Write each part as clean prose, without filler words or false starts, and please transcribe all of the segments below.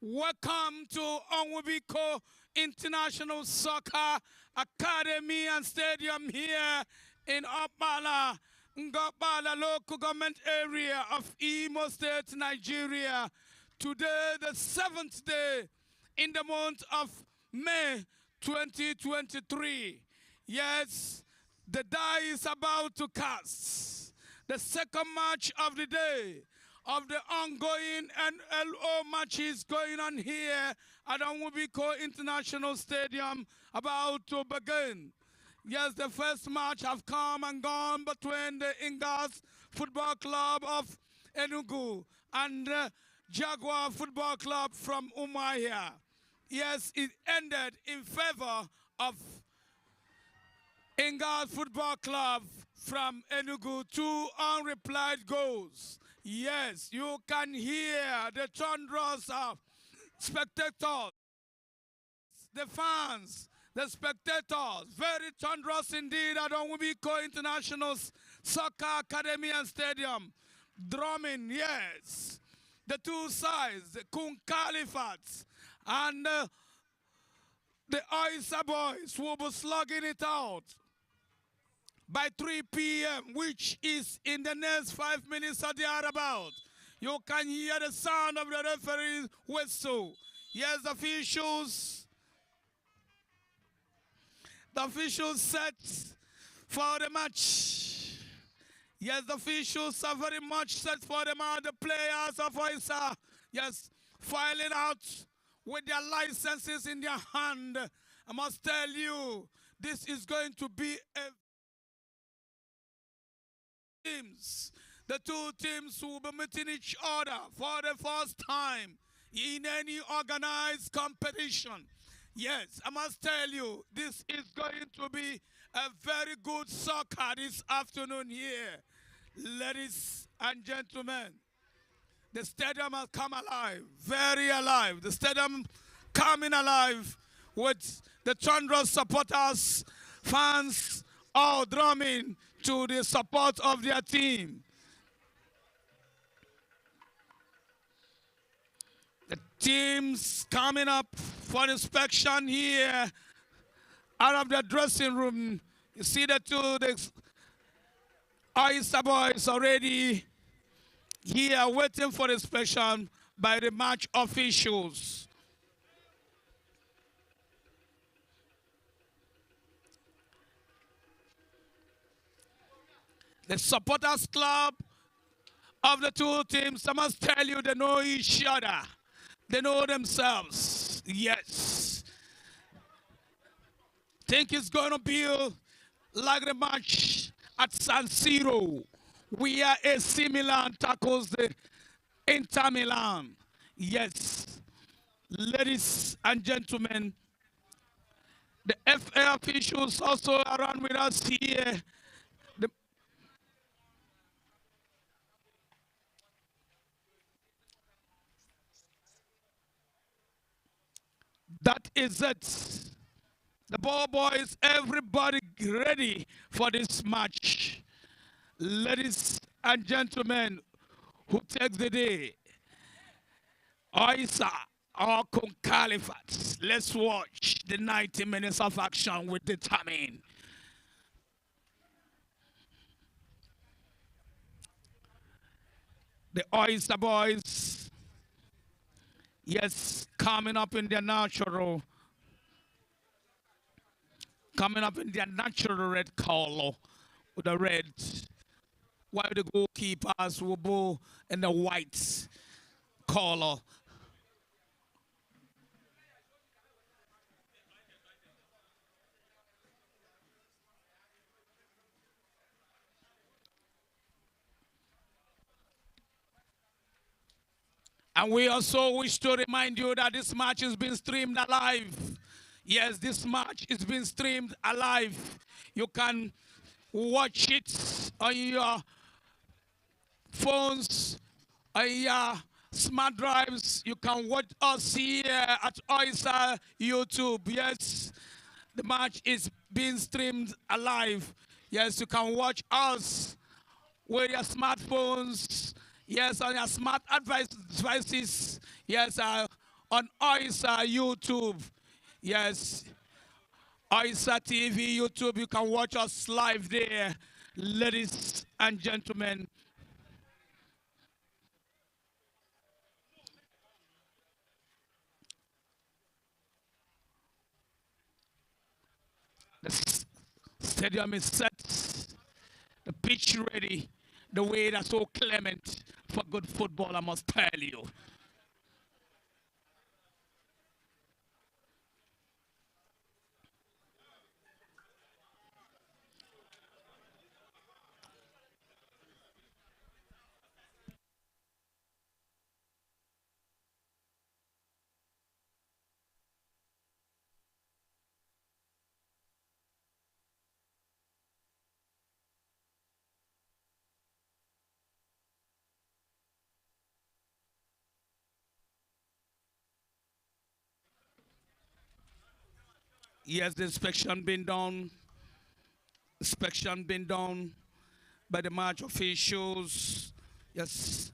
Welcome to Onwubiko International Soccer Academy and Stadium here in Opala, Ngopala local government area of Imo State, Nigeria. Today, the 7th day in the month of May 2023. Yes, the die is about to cast. The second match of the day of the ongoing NLO matches going on here at Onwubiko International Stadium about to begin. Yes, the first match have come and gone between the Ingas Football Club of Enugu and the Jaguar Football Club from Umuahia. Yes, it ended in favor of Ingas Football Club from Enugu, 2 unreplied goals. Yes, you can hear the thunderous spectators, the fans, the spectators, very thunderous indeed at Onwubiko International Soccer Academy and Stadium. Drumming, yes. The two sides, the Kun-Khalifat and the Oisa boys will be slugging it out by 3 p.m., which is in the next 5 minutes or thereabout. You can hear the sound of the referee's whistle. Yes, the officials set for the match. Yes, the officials are very much set for the match. The players of Oisa, yes, filing out with their licenses in their hand. I must tell you, this is going to be a teams. The two teams will be meeting each other for the first time in any organized competition. Yes, I must tell you, this is going to be a very good soccer this afternoon here. Ladies and gentlemen, the stadium has come alive, very alive. The stadium coming alive with the thunderous supporters, fans, all drumming to the support of their team. The teams coming up for inspection here out of the dressing room. You see the Oisa boys already here waiting for inspection by the match officials. The supporters club of the two teams, I must tell you, they know each other. They know themselves. Yes. Think it's going to be like the match at San Siro, where AC Milan tackles the Inter Milan. Yes. Ladies and gentlemen, the FA officials also around with us here. That is it. The ball boys, everybody ready for this match. Ladies and gentlemen, who takes the day? Oisa or Kun-Khalifat? Let's watch the 90 minutes of action with determine. The Oisa boys, yes, coming up in their natural red color with the red, while the goalkeepers will go in the white color. And we also wish to remind you that this match is being streamed alive. Yes, this match is being streamed alive. You can watch it on your phones, on your smart drives. You can watch us here at Oisa YouTube. Yes, the match is being streamed alive. Yes, you can watch us with your smartphones. Yes, on your smart devices. Yes, on Oisa YouTube. Yes, Oisa TV YouTube. You can watch us live there, ladies and gentlemen. The stadium is set, the pitch ready, the weather so clement for good football, I must tell you. Yes, the inspection been done by the match officials. Yes,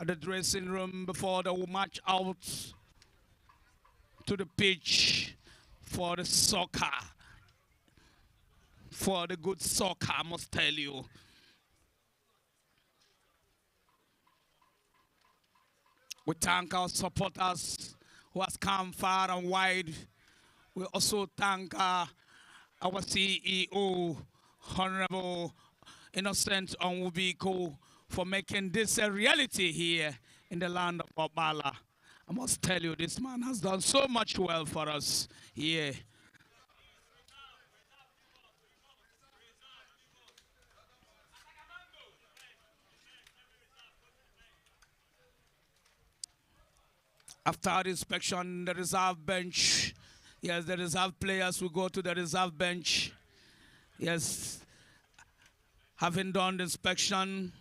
at the dressing room before the match out to the pitch for the soccer, for the good soccer, I must tell you. We thank our supporters who has come far and wide. We also thank our CEO, Honorable Innocent Onwubiko, for making this a reality here in the land of Obala. I must tell you, this man has done so much well for us here. After the inspection, the reserve bench, yes, the reserve players will go to the reserve bench. Yes, having done the inspection,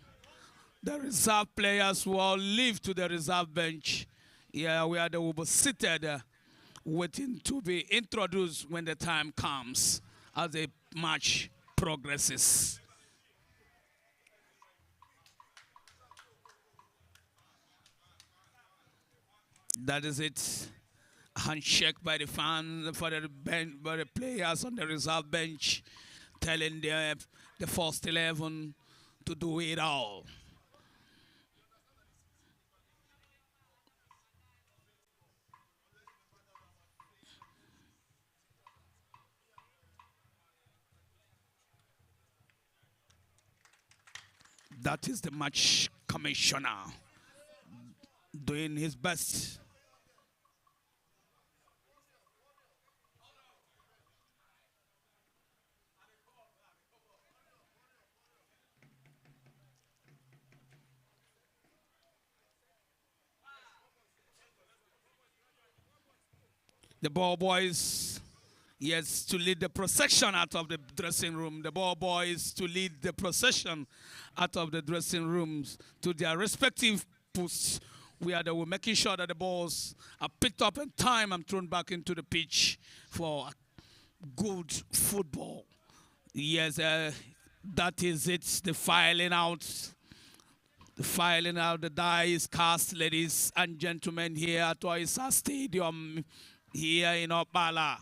the reserve players will all leave to the reserve bench. Yeah, where they will be seated, waiting to be introduced when the time comes as the match progresses. That is it. Handshake by the fans for the bench, by the players on the reserve bench, telling the first 11 to do it all. That is the match commissioner doing his best. The ball boys, yes, to lead the procession out of the dressing room. The ball boys to lead the procession out of the dressing rooms to their respective posts, where they were making sure that the balls are picked up in time and thrown back into the pitch for good football. Yes, that is it. The filing out. The filing out, the die is cast, ladies and gentlemen, here at Oisa Stadium, here in Opala.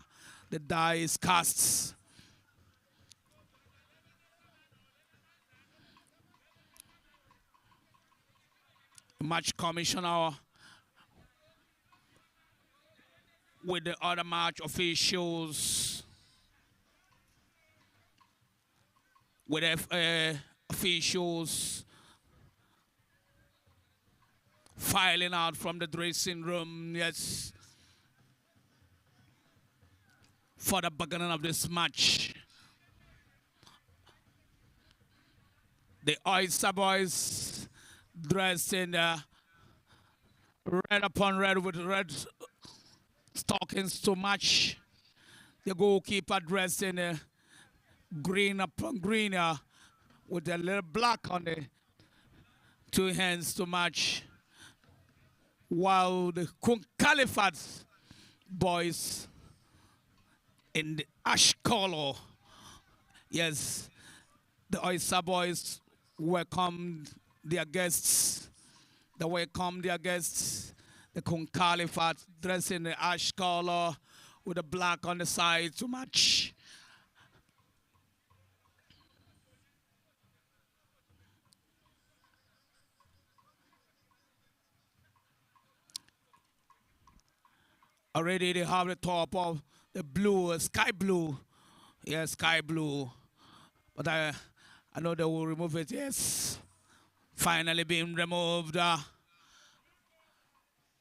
The die is cast. Match commissioner with the other match officials, with officials filing out from the dressing room, yes, for the beginning of this match. The Oisa boys dressed in red upon red with red stockings to match. The goalkeeper dressed in green upon green with a little black on the two hands to match. While the Kun-Khalifat boys in the ash color, yes, the Oisa boys welcomed their guests. They welcomed their guests. The Kun-Khalifat dressed in the ash color with the black on the side to match. Already they have the top of the blue, sky blue. Yes, sky blue. But I know they will remove it. Yes. Finally being removed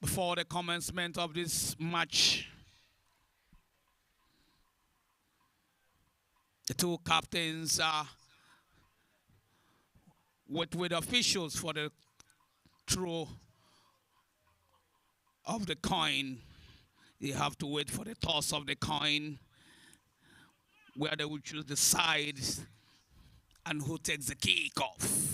before the commencement of this match. The two captains with officials for the throw of the coin. They have to wait for the toss of the coin, where they will choose the side and who takes the kick off.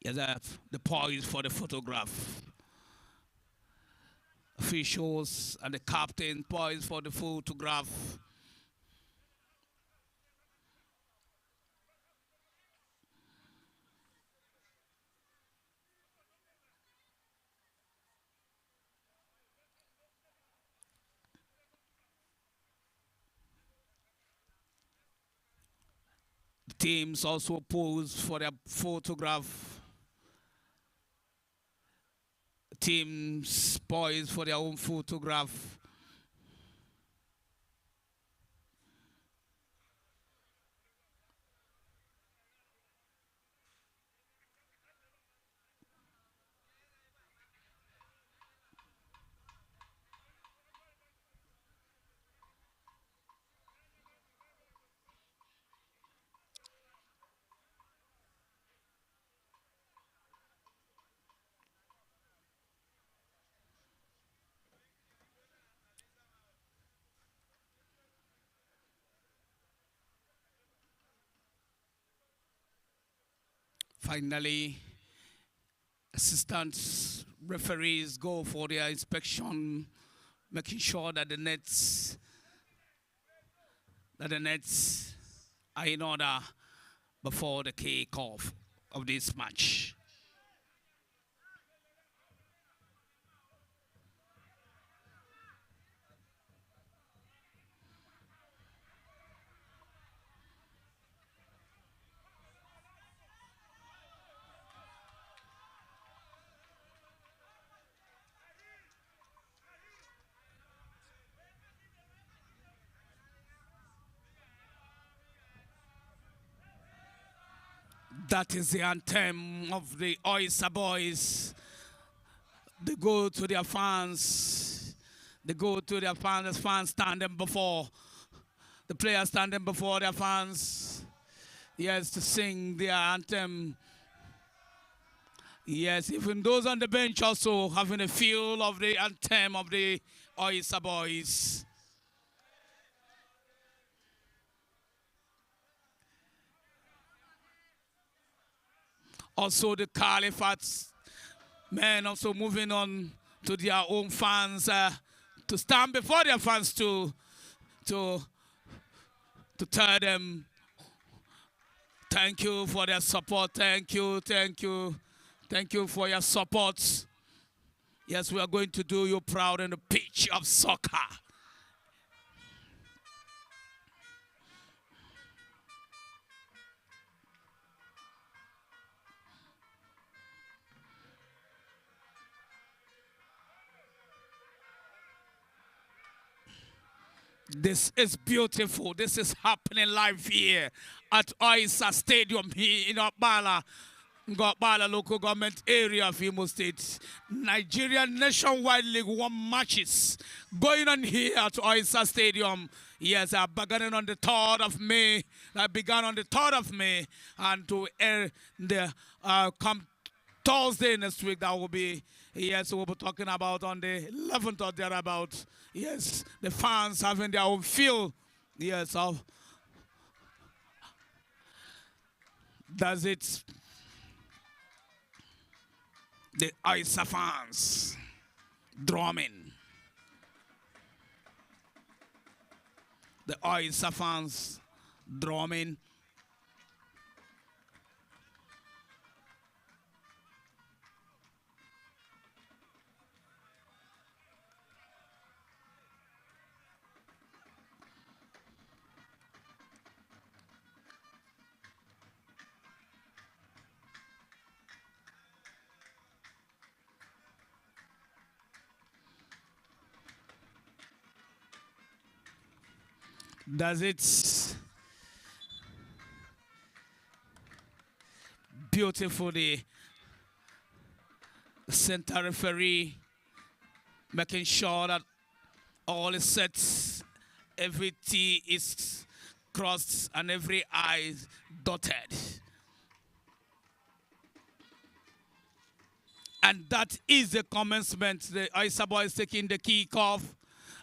Yes, the poise for the photograph. Officials and the captain poise for the photograph. The teams also pose for their photograph. Teams poise for their own photograph. Finally, assistant referees go for their inspection, making sure that the nets are in order before the kickoff of this match. That is the anthem of the Oisa boys. They go to their fans. They go to their fans. The fans standing before. The players standing before their fans. Yes, to sing their anthem. Yes, even those on the bench also having a feel of the anthem of the Oisa boys. Also the Khalifat men also moving on to their own fans to stand before their fans to tell them thank you for their support. Thank you, thank you, thank you for your support. Yes, we are going to do you proud in the pitch of soccer. This is beautiful. This is happening live here at Oisa Stadium here in Ngobala local government area of Imo State. Nigerian Nationwide League One matches going on here at Oisa Stadium. Yes, beginning on the 3rd of May. I began on the 3rd of May and to air the come Thursday next week. That will be, yes, we'll be talking about on the 11th or thereabout. Yes, the fans having their own feel. Yes, does it? The Oisa fans drumming. The Oisa fans drumming. Does it beautifully. The center referee making sure that all is set, every T is crossed and every I is dotted. And that is the commencement. The Oisa boys taking the kick off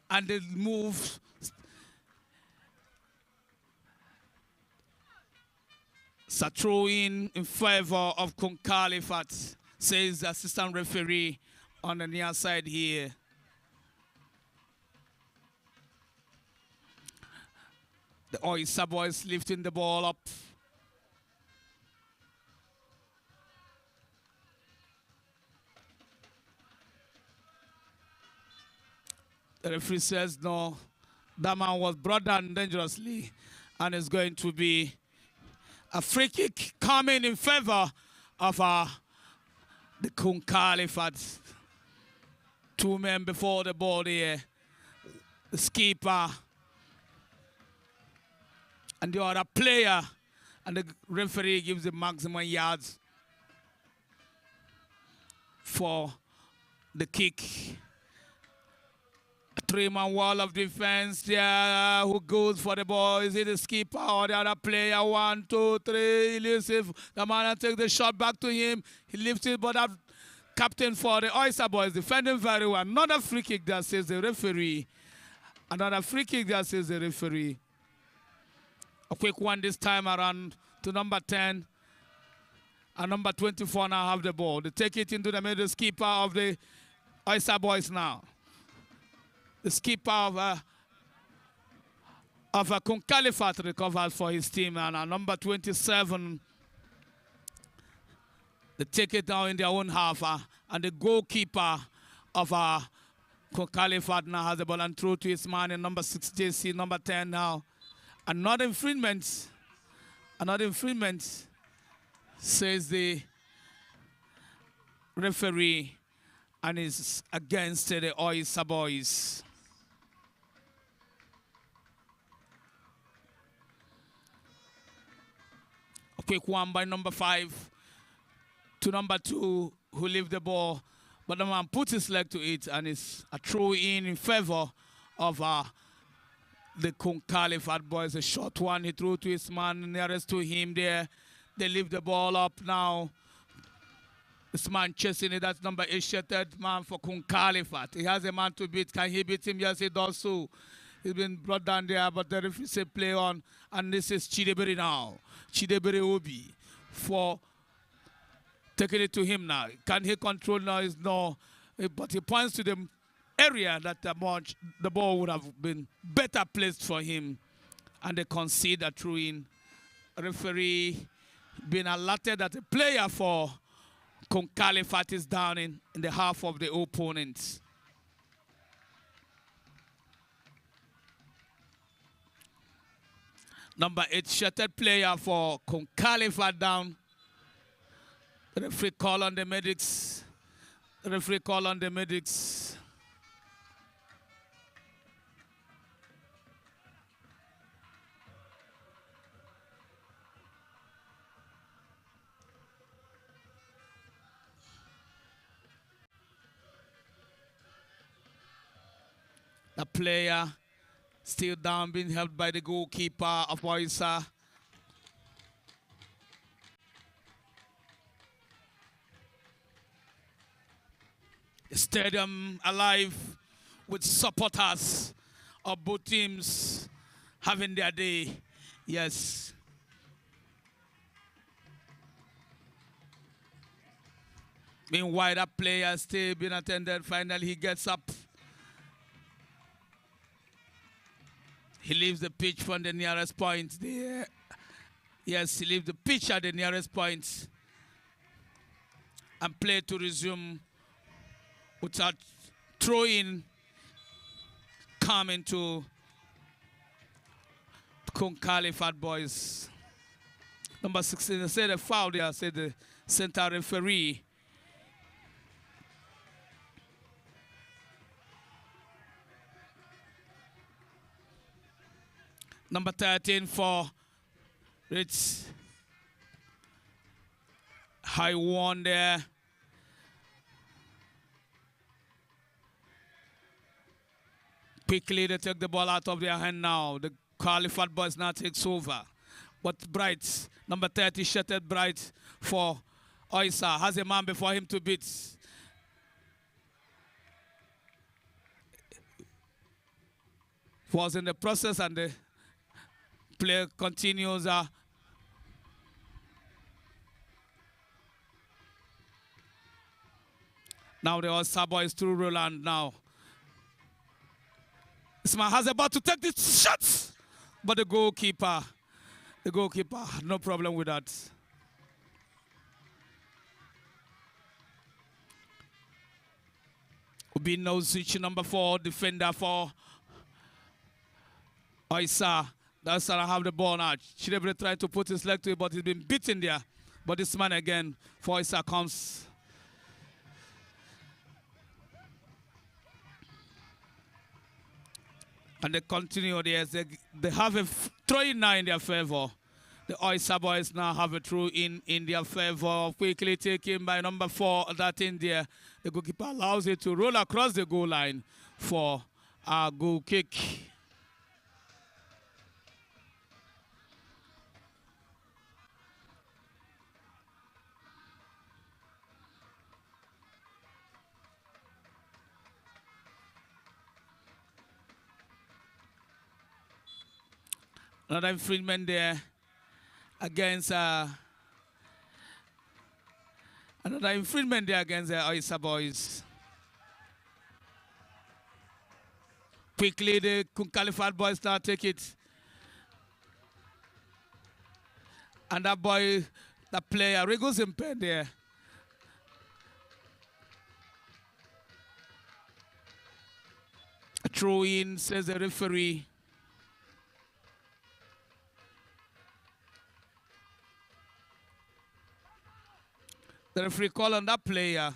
and the move. It's a throw in favor of Kun-Khalifat, says the assistant referee on the near side here. The Oisa boys lifting the ball up. The referee says no, that man was brought down dangerously and it's going to be a free kick coming in favor of the Kun-Khalifat. 2 men before the ball here. The skipper and the other player, and the referee gives the maximum yards for the kick. A 3-man wall of defense there. Who goes for the ball? Is it the skipper or the other player? 1, 2, 3. He lifts it. The man takes the shot back to him. He lifts it, but that captain for the Oisa boys defending very well. Another free kick that says the referee. Another free kick that says the referee. A quick one this time around to number 10. And number 24 now have the ball. They take it into the middle. Skipper of the Oisa boys now. The skipper of Kun-Khalifat recovers for his team. And number 27, they take it now in their own half. And the goalkeeper of Kun-Khalifat now has the ball and throw to his man in number 6 JC, number 10 now. Another infringement, says the referee, and is against the Oisa boys. A quick one by number 5 to number 2, who leave the ball, but the man puts his leg to it, and it's a throw in favor of the Kun-Khalifat boys. A short one, he threw to his man nearest to him there. They leave the ball up now. This man chasing it, that's number 8, shattered man for Kun-Khalifat. He has a man to beat. Can he beat him? Yes, he does so. He's been brought down there, but the referee said play on. And this is Chidebere now. Chidebere Obi for taking it to him now. Can he control now? Is no. But he points to the area that the ball would have been better placed for him. And they concede a throw-in. Referee being alerted that a player for Kun-Khalifat is down in the half of the opponents. Number 8, shattered player for Kun-Khalifat down. The referee call on the medics. The referee call on the medics. The player still down, being helped by the goalkeeper of Oisa. The stadium alive with supporters of both teams having their day. Yes. Meanwhile, that player still being attended. Finally, he gets up. He leaves the pitch from the nearest point there. Yes, he leaves the pitch at the nearest point. And play to resume without throw-in coming to Kun-Khalifat boys. Number 16, they said a foul there, said the center referee. Number 13 for it's high one there. Quickly they take the ball out of their hand now. The Kun-Khalifat boys now takes over. But Bright, number 30, shattered Bright for Oisa. Has a man before him to beat. Was in the process and the play continues. Now the Oisa boys through Roland now. This man has about to take this shot, but the goalkeeper, no problem with that. Will be no switch number 4, defender for Oisa. That's how I have the ball now. Chidebre tried to put his leg to it, but he's been beaten there. But this man again for Oisa comes. And they continue there. They have a throw-in now in their favor. The Oisa boys now have a throw-in their favor. Quickly taken by number 4, that in there. The goalkeeper allows it to roll across the goal line for a goal kick. Another infringement there against another infringement there against the Oisa boys. Quickly the Kun-Khalifat boys now take it. And that boy, that player, wriggles in pain there. A throw in, says the referee. The referee calls on that player.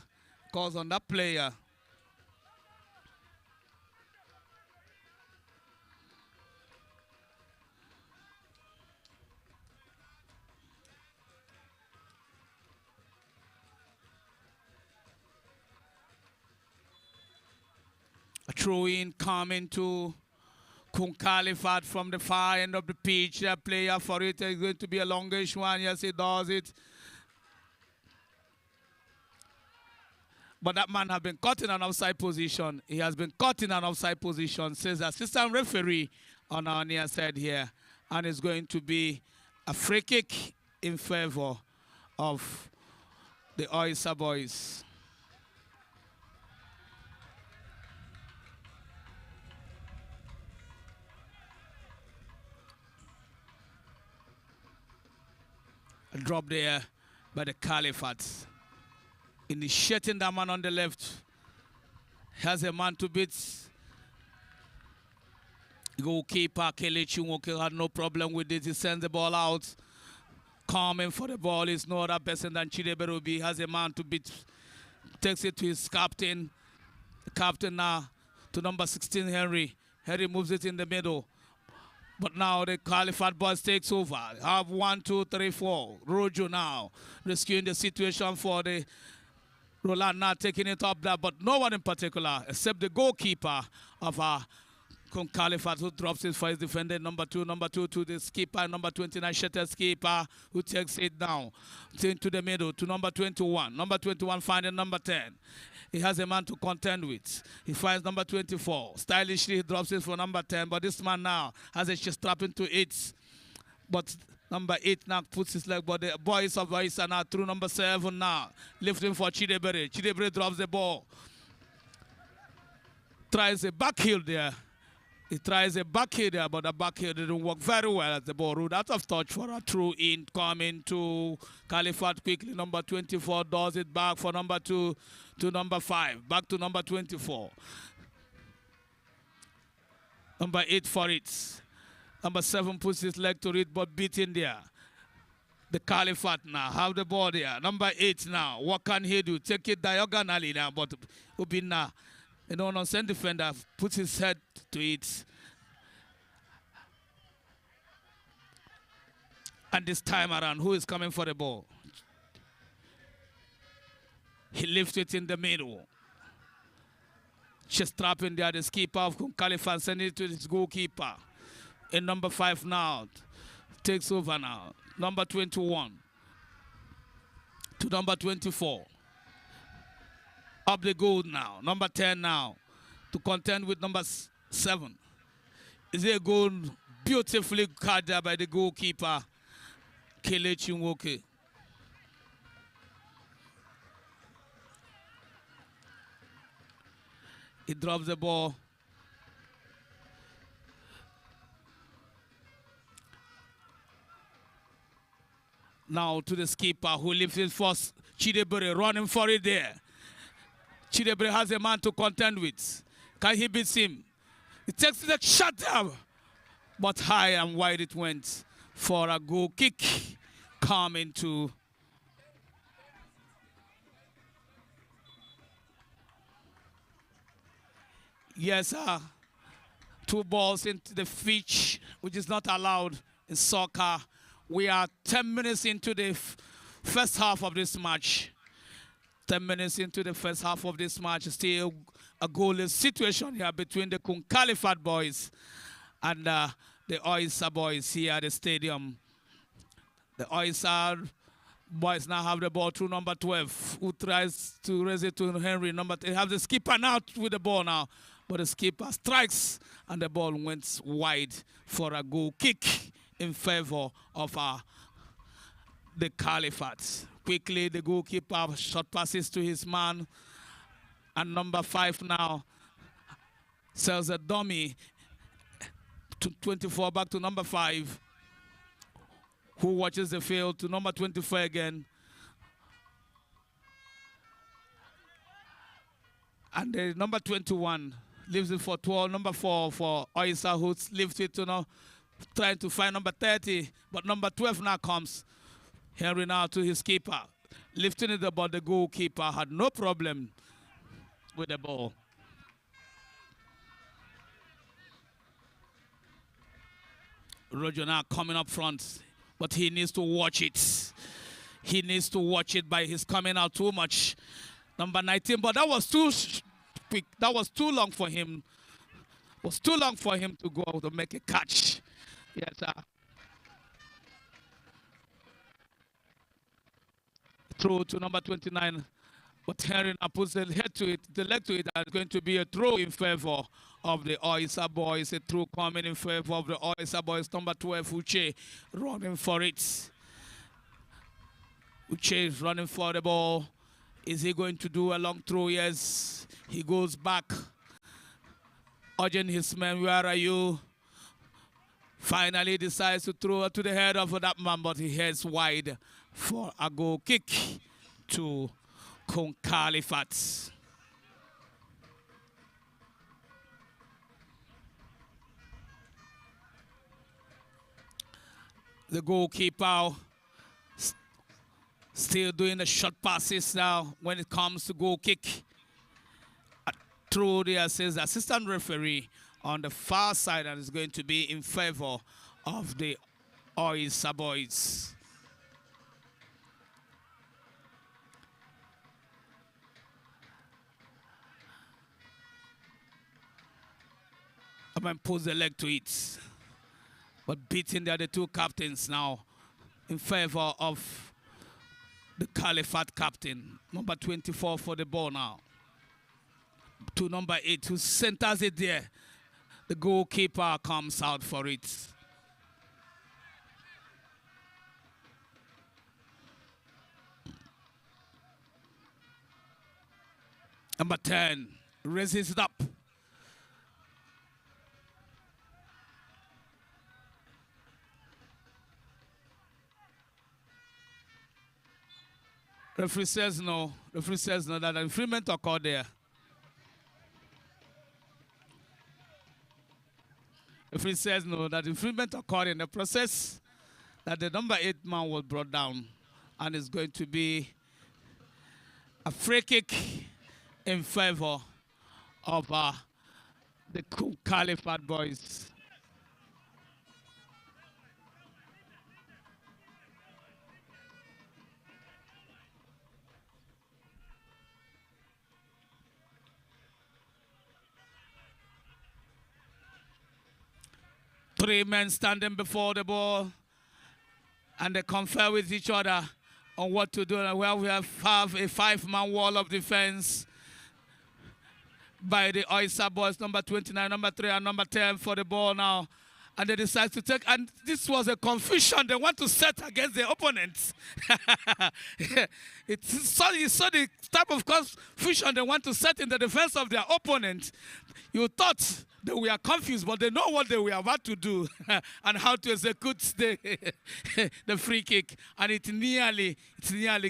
A throw in coming to Kun-Khalifat from the far end of the pitch. That player for it is going to be a longish one. Yes, he does it. But that man has been caught in an offside position. He has been caught in an offside position, says the assistant referee on our near side here. And it's going to be a free kick in favor of the Oisa boys. A drop there by the Kun-Khalifat. Initiating that man on the left. Has a man to beat. Goalkeeper Kelechi Nwoke had no problem with it. He sends the ball out. Coming for the ball is no other person than Chideberobi. Has a man to beat. Takes it to his captain. The captain now to number 16, Henry. Henry moves it in the middle. But now the Kun-Khalifat boys takes over. Have 1, 2, 3, 4. Rojo now rescuing the situation for the Roland now taking it up there, but no one in particular except the goalkeeper of Kun-Khalifat who drops it for his defender, number 2 to the skipper, number 29, Shetter's skipper, who takes it down into the middle to number 21. Number 21 finding number 10. He has a man to contend with. He finds number 24. Stylishly, he drops it for number 10, but this man now has a chest strap into it. But number 8 now puts his leg, but the boys of Oisa now through number 7 now. Lifting for Chidebre. Chidebre drops the ball. Tries a back heel there. He tries a back heel there, but the back heel didn't work very well as the ball ruled out of touch for a throw in coming to Khalifat quickly. Number 24 does it back for number 2 to number 5. Back to number 24. Number 8 for it. Number 7 puts his leg to it, but beaten there. The Kun-Khalifat now have the ball there. Number 8 now. What can he do? Take it diagonally now, but Ubina, you know, non-send defender puts his head to it. And this time around, who is coming for the ball? He lifts it in the middle. Just trapping there, the keeper of Kun-Khalifat, sending it to his goalkeeper. And number 5 now takes over now. Number 21 to number 24. Up the goal now. Number 10 now to contend with number 7. Is a goal beautifully cut there by the goalkeeper, Kelechi Nwoke. He drops the ball. Now to the skipper who lifts it first. Chidebere running for it there. Chidebere has a man to contend with. Can he beat him? He takes the shot down. But high and wide it went for a goal kick coming to yes, 2 balls into the pitch, which is not allowed in soccer. We are 10 minutes into the first half of this match. 10 minutes into the first half of this match. Still a goalless situation here between the Kun-Khalifat boys and the Oisa boys here at the stadium. The Oisa boys now have the ball through number 12, who tries to raise it to Henry. They have the skipper now with the ball now. But the skipper strikes, and the ball went wide for a goal kick in favor of the Khalifat. Quickly, the goalkeeper shot passes to his man, and number 5 now sells a dummy to 24 back to number 5, who watches the field to number 24 again. And the number 21 leaves it for 12, number 4 for Oisa, who lifts it to now, trying to find number 30. But number 12 now comes. Henry now to his keeper. Lifting it about the goalkeeper had no problem with the ball. Roger now coming up front, but he needs to watch it. He needs to watch it by his coming out too much. Number 19, but that was too quick. That was too long for him. It was too long for him to go to make a catch. Yes, sir. Throw to number 29. But Henry now puts the leg to it, and it's going to be a throw in favor of the Oisa boys. A throw coming in favor of the Oisa boys. Number 12, Uche, running for it. Uche is running for the ball. Is he going to do a long throw? Yes. He goes back, urging his men, where are you? Finally decides to throw to the head of that man, but he heads wide for a goal kick to Kun-Khalifat. The goalkeeper still doing the short passes now when it comes to goal kick. Through the assistant referee on the far side, and is going to be in favor of the Oisa boys. I might pose the leg to it, but beating the other 2 captains now in favor of the Khalifat captain. Number 24 for the ball now. To number 8, who centers it there. The goalkeeper comes out for it. Number 10 raises it up. Referee says no. Referee says no, that infringement occurred there. Referee says no, that infringement occurred in the process, that the number 8 man was brought down, and it's going to be a free kick in favor of the Kun-Khalifat boys. Three men standing before the ball, and they confer with each other on what to do. And well, we have a five-man wall of defense by the Oisa boys, number 29, number 3, and number 10 for the ball now. And they decide to take, and this was a confusion. They want to set against their opponents. You saw the type of confusion they want to set in the defense of their opponent. You thought they were confused, but they know what they were about to do and how to execute the free kick. And it nearly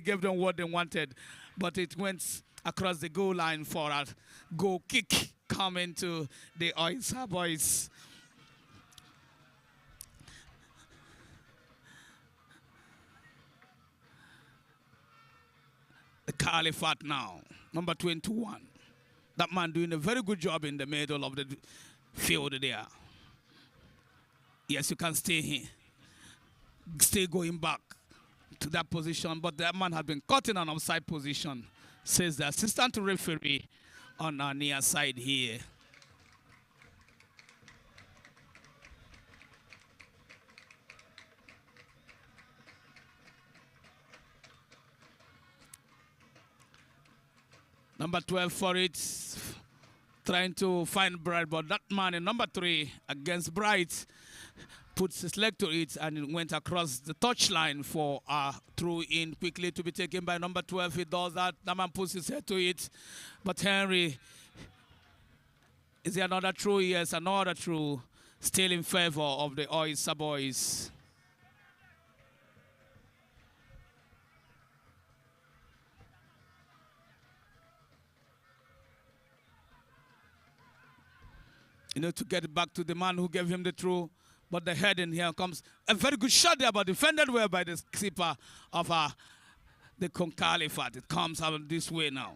gave them what they wanted. But it went across the goal line for a goal kick coming to the Oisa boys. The Kun-Khalifat now, number 21. That man doing a very good job in the middle of the field there. Yes, you can stay here. Stay going back to that position, but that man has been caught in an offside position, says the assistant referee on our near side here. Number 12 for it, trying to find Bright, but that man in number 3 against Bright puts his leg to it and it went across the touchline for a throw in quickly to be taken by number 12. He does that. That man puts his head to it. But Henry, is there another throw? Yes, another throw. Still in favor of the Oisa boys. You know, to get it back to the man who gave him the throw. But the head in here comes. A very good shot there, but defended well by the keeper of the Kun-Khalifat. It comes out this way now.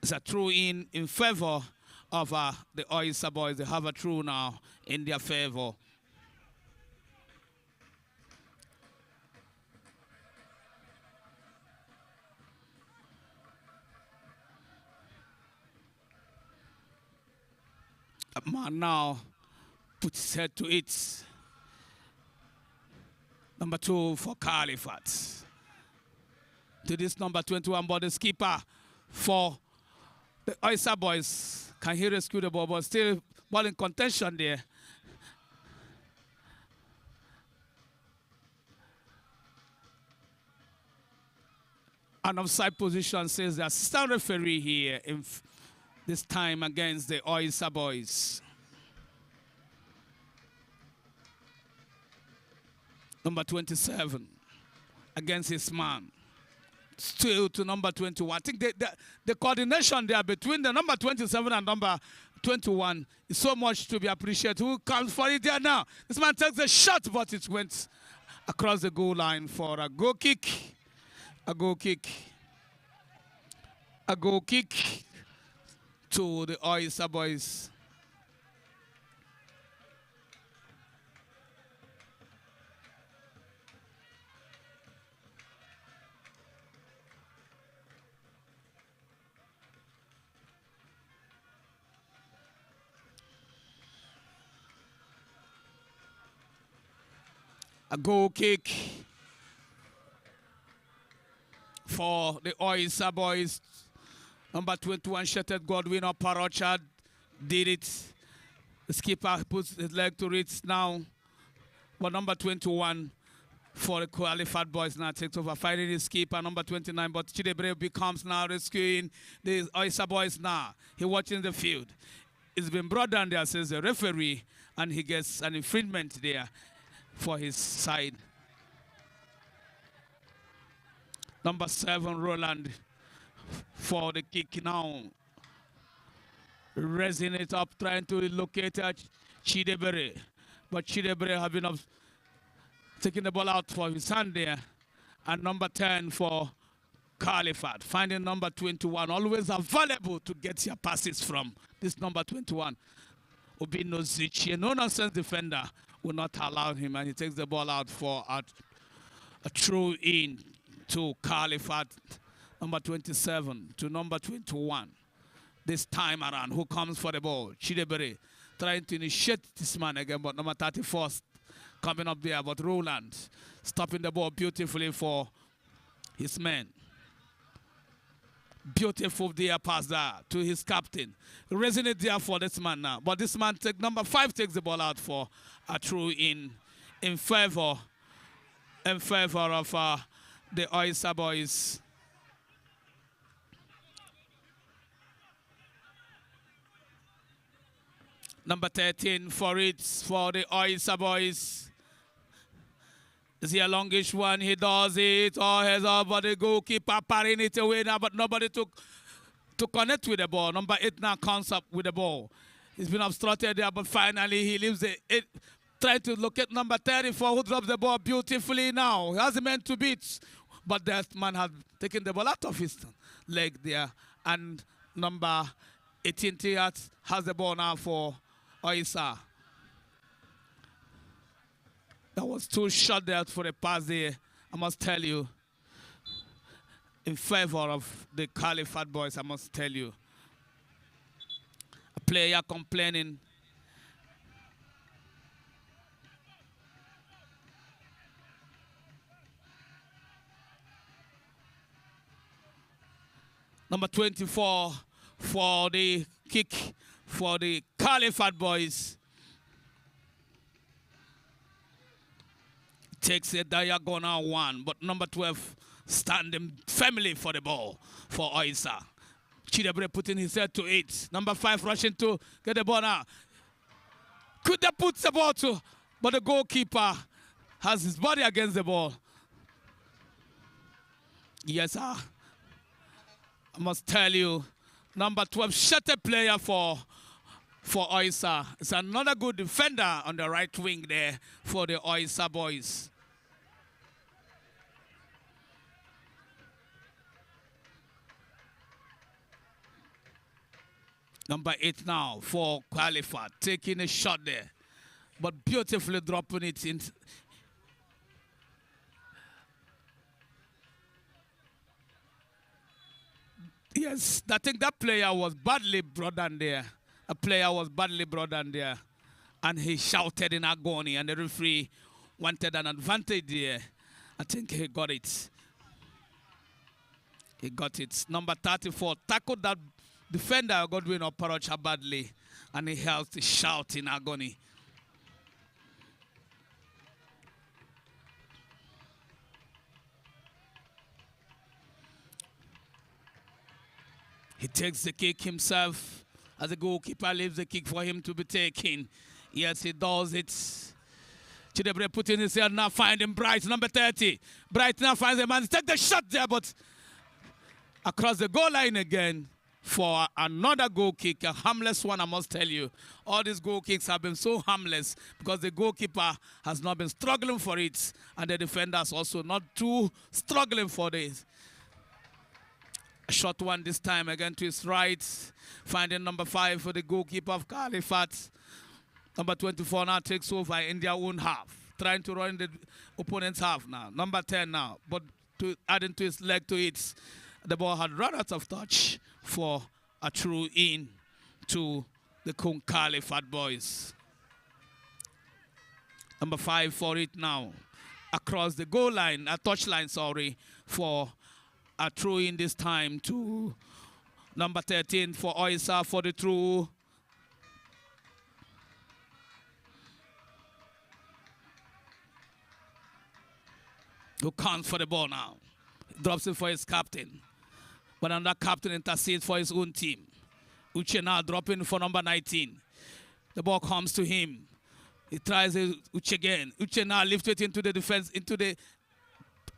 It's a throw in favor of the Oisa boys. They have a throw now in their favor. That man now puts his head to it. Number 2 for Kun-Khalifat. To this number 21, but the skipper for the Oisa boys. Can he rescue the ball, but still ball in contention there. An offside position, says the assistant referee here in this time against the Oisa boys. Number 27 against his man. Still to number 21. I think the coordination there between the number 27 and number 21 is so much to be appreciated. Who comes for it there now? This man takes a shot, but it went across the goal line for a goal kick. A goal kick. A goal kick to the Oisa boys. A goal kick for the Oisa boys. Number 21, Shattered Godwin of Parochard did it. The skipper puts his leg to it now. But number 21 for the Kun-Khalifat boys now takes over, fighting his skipper, number 29. But Chidebre becomes now rescuing the Oisa boys now. He watching the field. It's been brought down there, says the referee, and he gets an infringement there for his side. Number 7, Roland, for the kick now. Raising it up, trying to locate Chidebre. But Chidebre have been taking the ball out for his hand there. And number 10 for Kun-Khalifat. Finding number 21. Always available to get your passes from this number 21. Obino Zichi, a no-nonsense defender, will not allow him. And he takes the ball out for a throw in to Kun-Khalifat. Number 27 to number 21. This time around, who comes for the ball? Chidebre trying to initiate this man again, but number 34 coming up there, but Roland stopping the ball beautifully for his men. Beautiful there pass there to his captain. Raising it there for this man now. But this man, number 5, takes the ball out for a throw in favor of the Oisa boys. Number 13 for the Oisa boys. Is he a longish one? He does it. Oh, heads up, but the goalkeeper parrying it away now, but nobody to connect with the ball. Number 8 now comes up with the ball. He's been obstructed there, but finally he leaves it. Trying to locate number 34, who drops the ball beautifully now. He hasn't meant to beat, but that man has taken the ball out of his leg there. And number 18 has the ball now for Oisa. That was too short there for a pass there, I must tell you. In favor of the Kun-Khalifat boys, I must tell you. A player complaining. Number 24 for the kick for the Kun-Khalifat boys. Takes a diagonal one, but number 12 standing firmly for the ball for Oisa. Chidebre putting his head to it. Number 5 rushing to get the ball now. Could have put the ball to, but the goalkeeper has his body against the ball. Yes, sir. I must tell you, number 12, shattered player for Oisa. It's another good defender on the right wing there for the Oisa boys. Number 8 now for Kun-Khalifat, taking a shot there, but beautifully dropping it in. Yes, I think that player was badly brought down there. A player was badly brought down there, and he shouted in agony, and the referee wanted an advantage there. I think he got it. He got it. Number 34 tackled that defender, Godwin Oparacha, badly, and he held to shout in agony. He takes the kick himself as the goalkeeper leaves the kick for him to be taken. Yes, he does it. Chidebre putting his hand now, finding Bright, number 30. Bright now finds a man. Take the shot there, but across the goal line again for another goal kick, a harmless one, I must tell you. All these goal kicks have been so harmless because the goalkeeper has not been struggling for it, and the defenders also not too struggling for this. A short one this time again to his right, finding number 5 for the goalkeeper of Kun-Khalifat. Number 24 now takes over in their own half, trying to run the opponent's half now. Number 10 now, but adding to his leg to it, the ball had run out of touch for a throw in to the Kun-Khalifat boys. Number 5 for it now, across the goal line, a touch line, sorry, for a throw in this time to number 13 for Oisa for the throw. Who counts for the ball now? He drops it for his captain. But another captain intercedes for his own team. Uche now dropping for number 19. The ball comes to him. He tries Uche again. Uche now lifts it into the defense, into the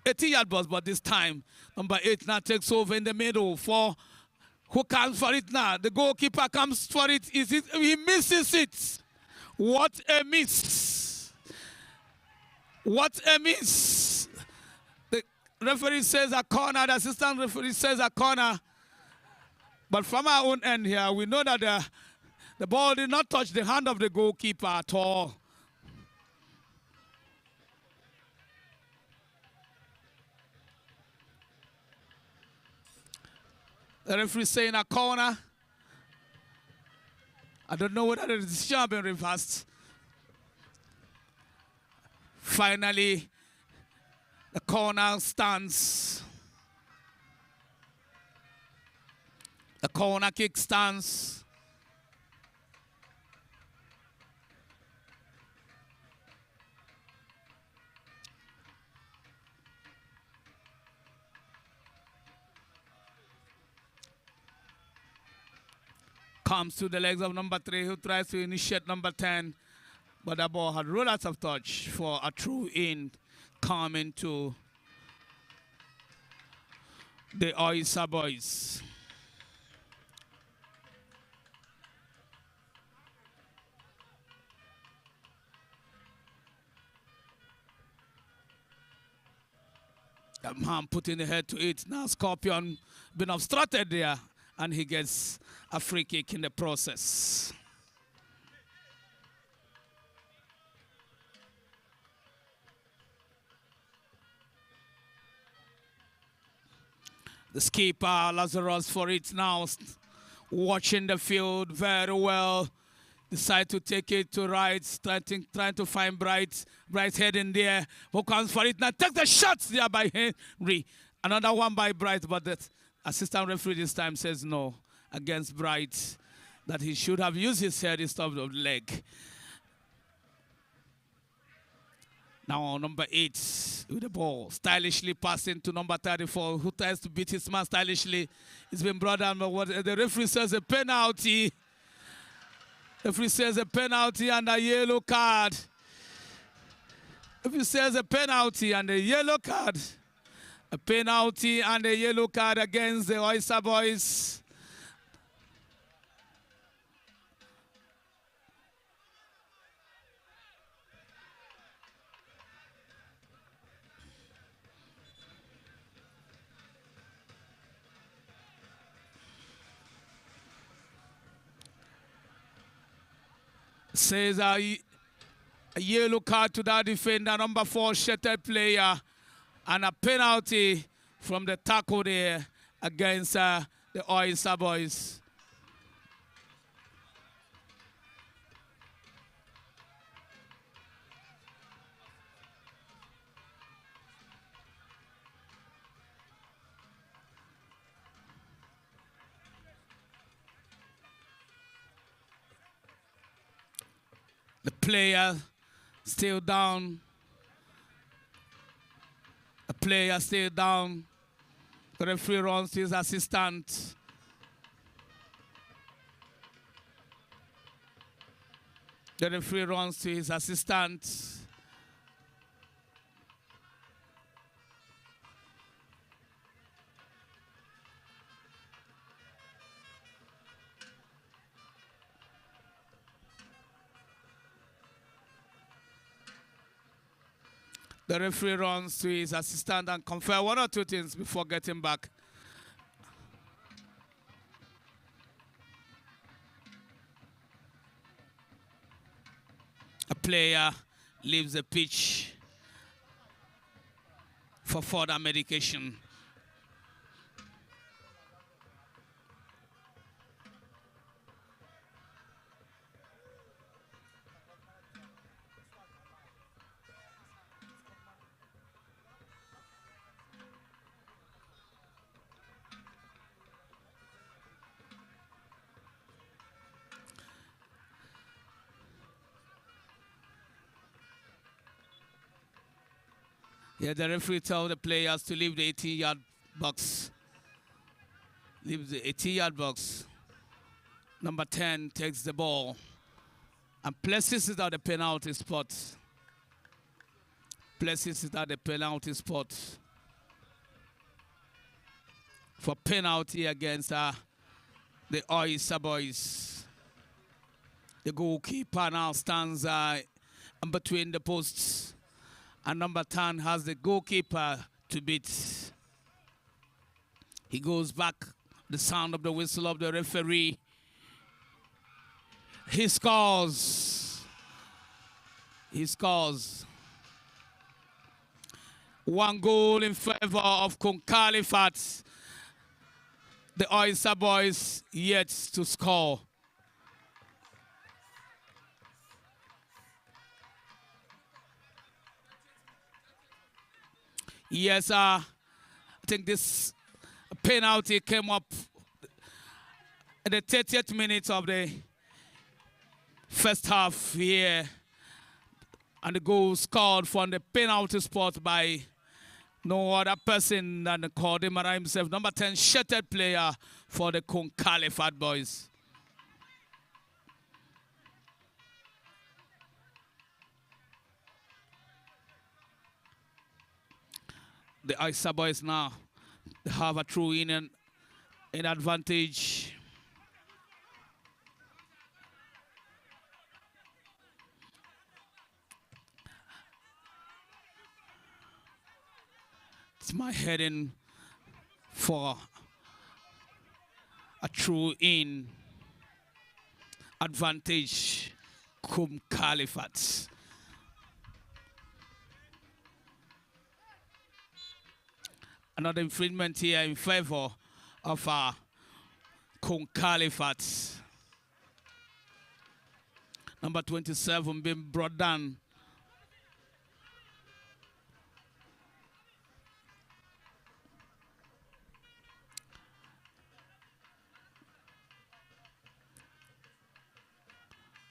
18-yard box, but this time, number 8 now takes over in the middle for who comes for it now. The goalkeeper comes for it. He misses it. What a miss. What a miss. The referee says a corner. The assistant referee says a corner. But from our own end here, we know that the ball did not touch the hand of the goalkeeper at all. The referee saying a corner. I don't know whether the decision has been reversed. Finally, the corner stands. The corner kick stands. Comes to the legs of number 3, who tries to initiate number 10. But the ball had rolled out of touch for a throw in coming to the Oisa boys. The man putting the head to it. Now Scorpion been obstructed there, and he gets a free kick in the process. The skipper, Lazarus, for it now, watching the field very well. Decide to take it to right, trying to find Bright head in there. Who comes for it now? Take the shots there by Henry. Another one by Bright, but the assistant referee this time says no against Bright, that he should have used his head instead of the leg. Now number 8 with the ball, stylishly passing to number 34, who tries to beat his man stylishly. It's been brought down, but what the referee says a penalty. The referee says a penalty and a yellow card. If he says a penalty and a yellow card, a penalty and a yellow card against the Oisa boys. Says a yellow card to that defender, number 4 shattered player, and a penalty from the tackle there against the Oisa boys. The player still down. The player still down. The referee runs to his assistant. The referee runs to his assistant. The referee runs to his assistant and confer 1 or 2 things before getting back. A player leaves the pitch for further medication. Yeah, the referee tells the players to leave the 18-yard box. Leave the 18-yard box. Number 10 takes the ball and places it at the penalty spot. Places it at the penalty spot for penalty against the Oisa boys. The goalkeeper now stands in between the posts. And number 10 has the goalkeeper to beat. He goes back, the sound of the whistle of the referee. He scores. He scores. 1 goal in favor of Kun-Khalifat. The Oisa boys yet to score. Yes, I think this penalty came up in the 30th minute of the first half here. And the goal scored from the penalty spot by no other person than the Kodimara himself. Number 10, shattered player for the Kun-Khalifat boys. The Oisa boys now have a throw in and an advantage. It's my heading for a throw in advantage. Kun-Khalifat. Another infringement here in favor of Kun-Khalifat. Number 27 being brought down.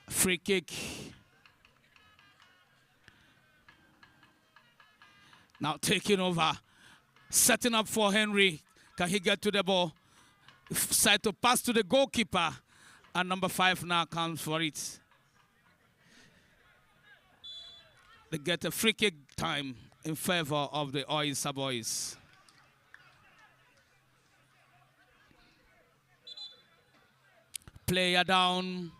Free kick. Now taking over. Setting up for Henry. Can he get to the ball? Side to pass to the goalkeeper. And number 5 now comes for it. They get a free kick time in favor of the Oisa boys. Player down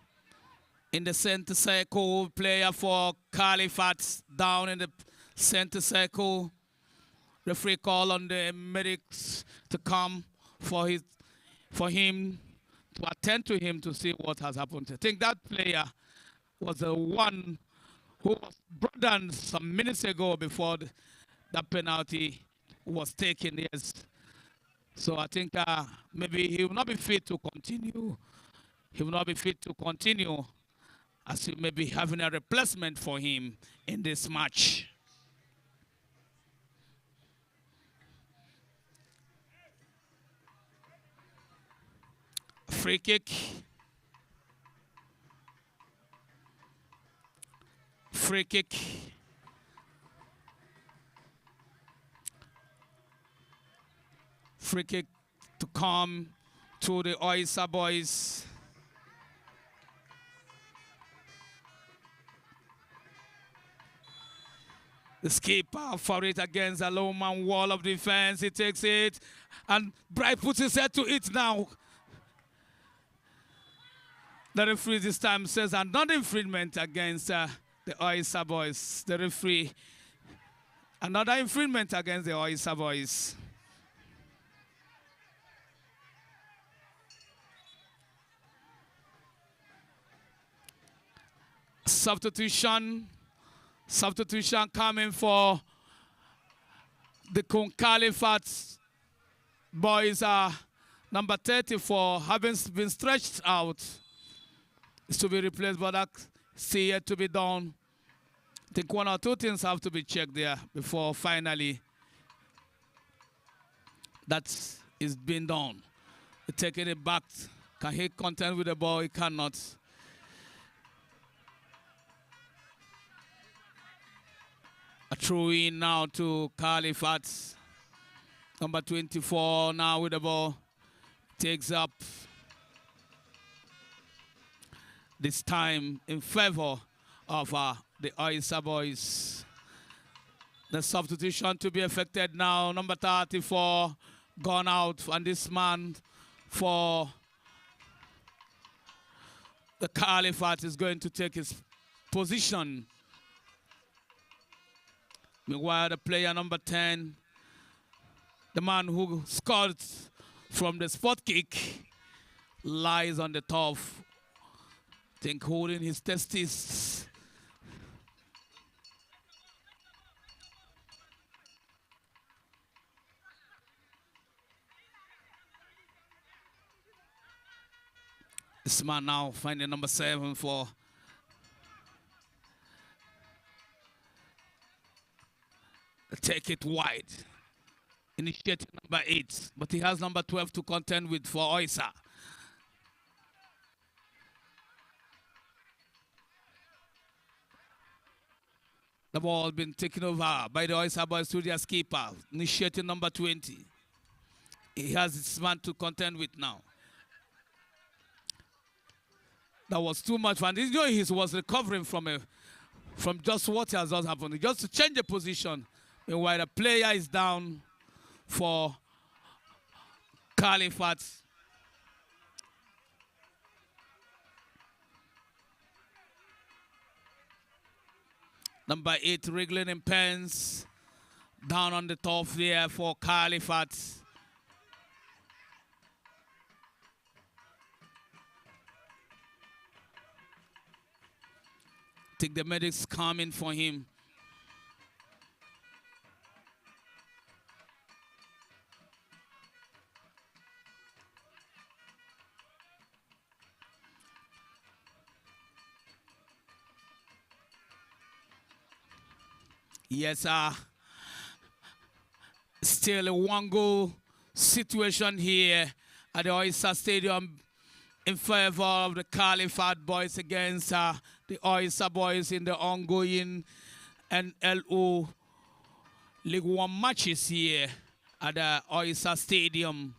in the center circle. Player for Khalifat down in the center circle. Referee call on the medics to come for him to attend to him to see what has happened. I think that player was the one who was brought down some minutes ago before that penalty was taken. Yes. So I think maybe he will not be fit to continue. He will not be fit to continue, as we may be having a replacement for him in this match. Free kick. Free kick. Free kick to come to the Oisa boys. The skipper for it against a low man wall of defense. He takes it, and Bright puts his head to it now. The referee this time says another infringement against the Oisa boys. The referee, another infringement against the Oisa boys. Substitution coming for the Kun-Khalifat boys. Number 34 having been stretched out. Is to be replaced, but that's still yet to be done. I think one or two things have to be checked there before finally that is being done. Taking it back. Can he contend with the ball? He cannot. A throw in now to Khalifat. Number 24 now with the ball. Takes up. This time in favor of the Oisa boys. The substitution to be effected now. Number 34 gone out, and this man for the Khalifat is going to take his position. Meanwhile, the player number 10, the man who scored from the spot kick, lies on the turf. I think holding his testes. This man now finding number 7 for take it wide. initiating number 8, but he has number 12 to contend with for Oisa. The ball been taken over by the Oisa boys to their skipper, initiating number 20. He has his man to contend with now. That was too much fun. You know, he was recovering from just what has just happened. Just to change the position. Meanwhile, the player is down for Khalifat. Number 8, wriggling in pens. Down on the top there for Khalifat. Think the medics coming for him. Yes, still a one-goal situation here at the Oisa Stadium in favor of the Khalifat boys against the Oisa boys in the ongoing NLO League 1 matches here at the Oisa Stadium.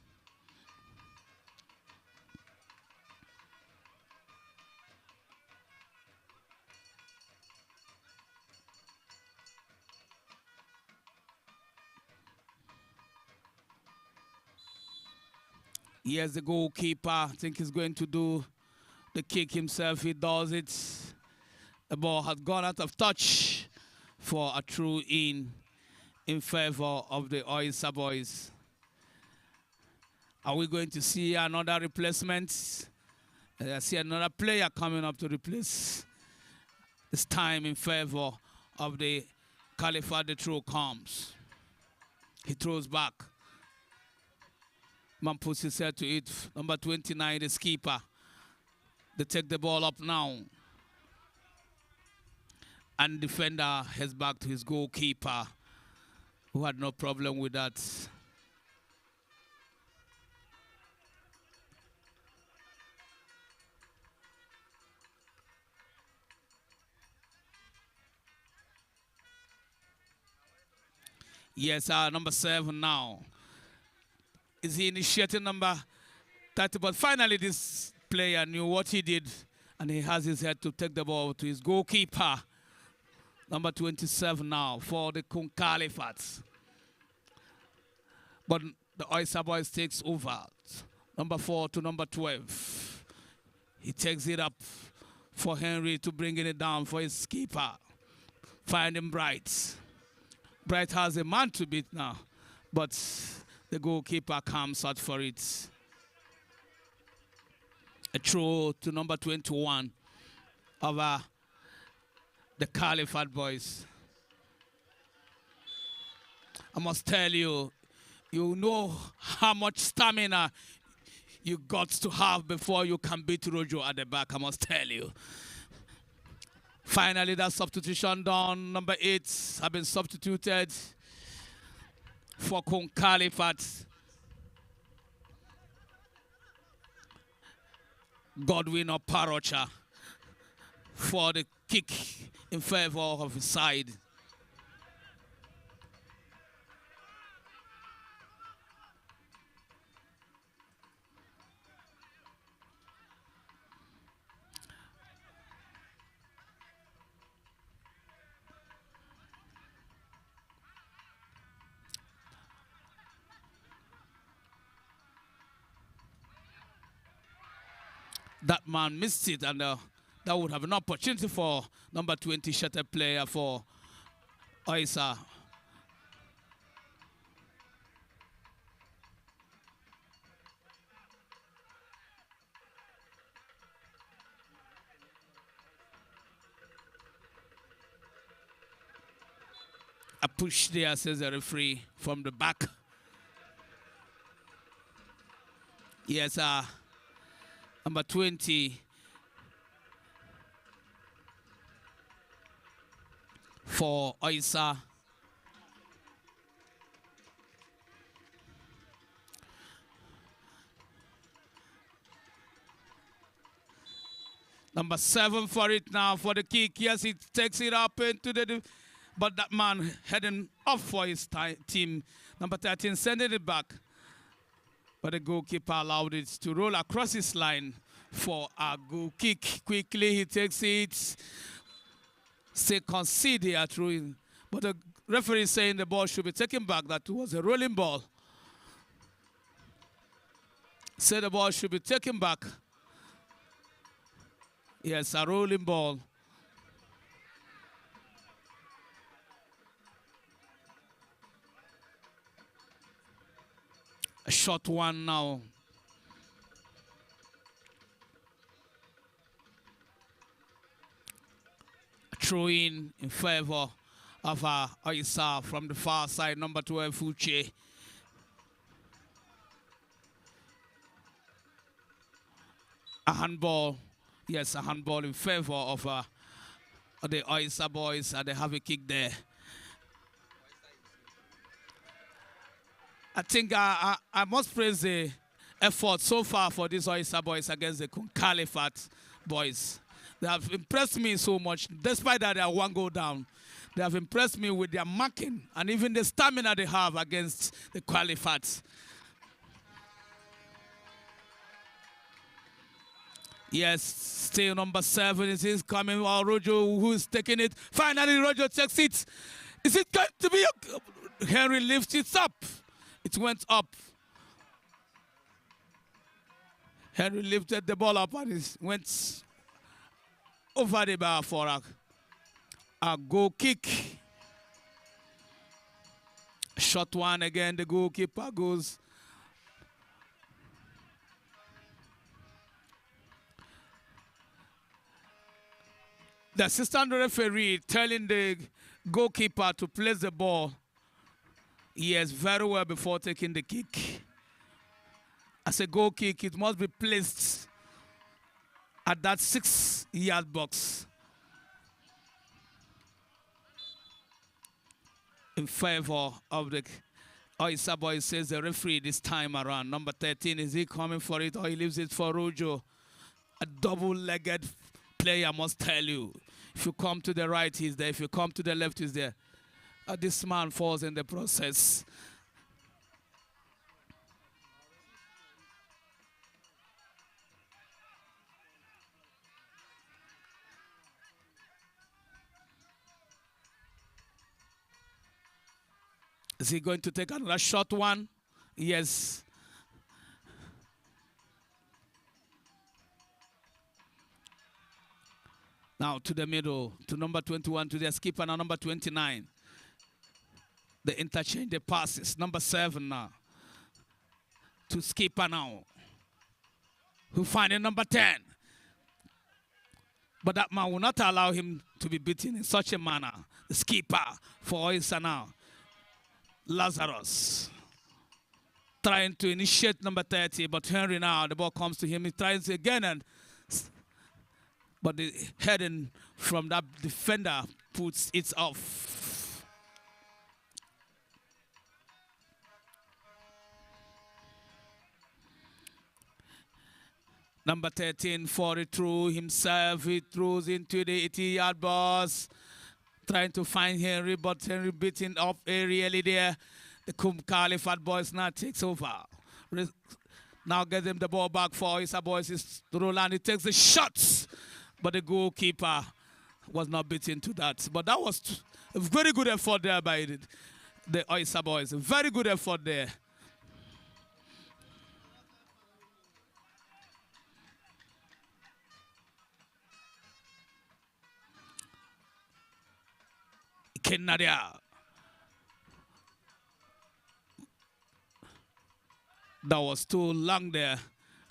Here's the goalkeeper. I think he's going to do the kick himself. He does it. The ball has gone out of touch for a throw in favor of the Oisa boys. Are we going to see another replacement? I see another player coming up to replace. This time in favor of the Khalifat. The throw comes. He throws back. Man puts his head to it. Number 29, the skipper. They take the ball up now. And defender heads back to his goalkeeper, who had no problem with that. Yes, number 7 now. Is he initiating number 30? But finally, this player knew what he did, and he has his head to take the ball to his goalkeeper. Number 27 now for the Kun-Khalifat. But the Oisa boys takes over. Number 4 to number 12. He takes it up for Henry to bring it down for his keeper. Finding Bright. Bright has a man to beat now, but the goalkeeper comes out for it. A throw to number 21 of the Khalifat boys. I must tell you, you know how much stamina you got to have before you can beat Rojo at the back, I must tell you. Finally, that substitution done. Number 8 has been substituted for Kun-Khalifat. Godwin or Parocha for the kick in favor of his side. That man missed it, and that would have an opportunity for number 20 shutter player for Oisa. A push there, says the referee from the back. Yes, number 20 for Oisa. Number 7 for it now for the kick. Yes, he takes it up into the... But that man heading off for his team. Number 13 sending it back. But the goalkeeper allowed it to roll across his line for a goal kick. Quickly he takes it. Say concede here through. But the referee is saying the ball should be taken back. That was a rolling ball. Say the ball should be taken back. Yes, a rolling ball. A short one now. A throw in favor of Oisa from the far side, number 12, Fuche. A handball. Yes, a handball in favor of the Oisa boys, and they have a kick there. I think I must praise the effort so far for these Oisa boys against the Kun-Khalifat boys. They have impressed me so much, despite that they are one goal down. They have impressed me with their marking and even the stamina they have against the Khalifat. Yes, still number 7 is coming. Rojo, who is taking it. Finally, Rojo takes it. Is it going to be? Henry lifts it up. It went up. Henry lifted the ball up and it went over the bar for a goal kick. Shot one again. The goalkeeper goes. The assistant referee telling the goalkeeper to place the ball, yes, very well before taking the kick. As a goal kick, it must be placed at that 6-yard box in favor of the Oisa boys, says the referee this time around. Number 13, is he coming for it or he leaves it for Rojo? A double-legged player, must tell you. If you come to the right, he's there. If you come to the left, he's there. This man falls in the process. Is he going to take another short one? Yes. Now to the middle, to number 21, to their skipper, now number 29. The interchange, the passes. Number 7 now. To skipper now. Who finding number 10. But that man will not allow him to be beaten in such a manner. The skipper for Oisa now. Lazarus. Trying to initiate number 30, but Henry now, the ball comes to him. He tries again, and but the heading from that defender puts it off. Number 13, 40 through himself. He throws into the 80-yard box, trying to find Henry, but Henry beaten off aerially there. The Kun-Khalifat boys now takes over. Now get them the ball back for Oisa boys. It's Roland. He takes the shots, but the goalkeeper was not beaten to that. But that was a very good effort there by the Oisa boys. A very good effort there. Kenadia. That was too long there,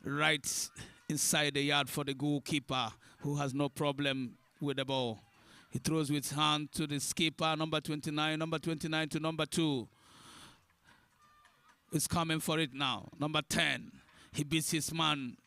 right inside the yard for the goalkeeper, who has no problem with the ball. He throws with his hand to the skipper, number 29 to number 2. Is coming for it now. Number 10, he beats his man.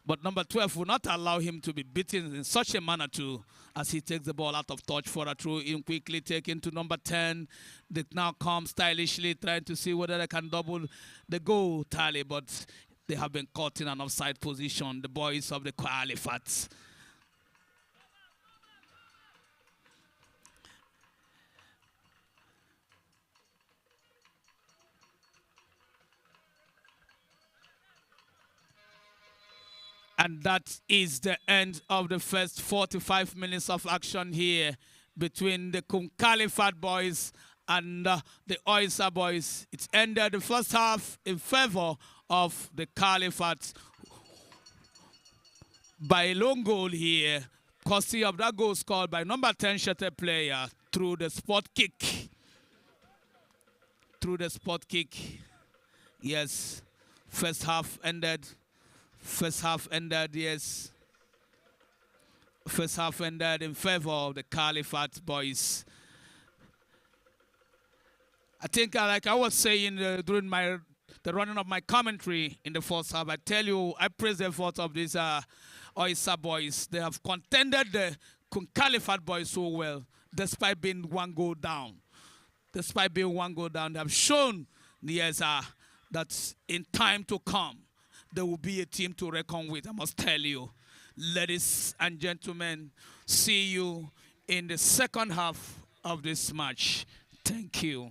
But number 12 will not allow him to be beaten in such a manner too, as he takes the ball out of touch for a throw in, quickly taken to number 10. They now come stylishly trying to see whether they can double the goal tally, but they have been caught in an offside position, the boys of the Khalifat. And that is the end of the first 45 minutes of action here between the Kun-Khalifat boys and the Oisa boys. It ended the first half in favor of the Caliphate by a lone goal here, courtesy of that goal scored by number 10 shirted player through the spot kick. Through the spot kick. Yes. First half ended. First half ended, yes. First half ended in favor of the Caliphate boys. I think, like I was saying during the running of my commentary in the first half, I tell you, I praise the effort of these Oisa boys. They have contended the Kun-Khalifat boys so well, despite being one goal down. Despite being one goal down, they have shown, yes, that in time to come, there will be a team to reckon with, I must tell you. Ladies and gentlemen, see you in the second half of this match. Thank you.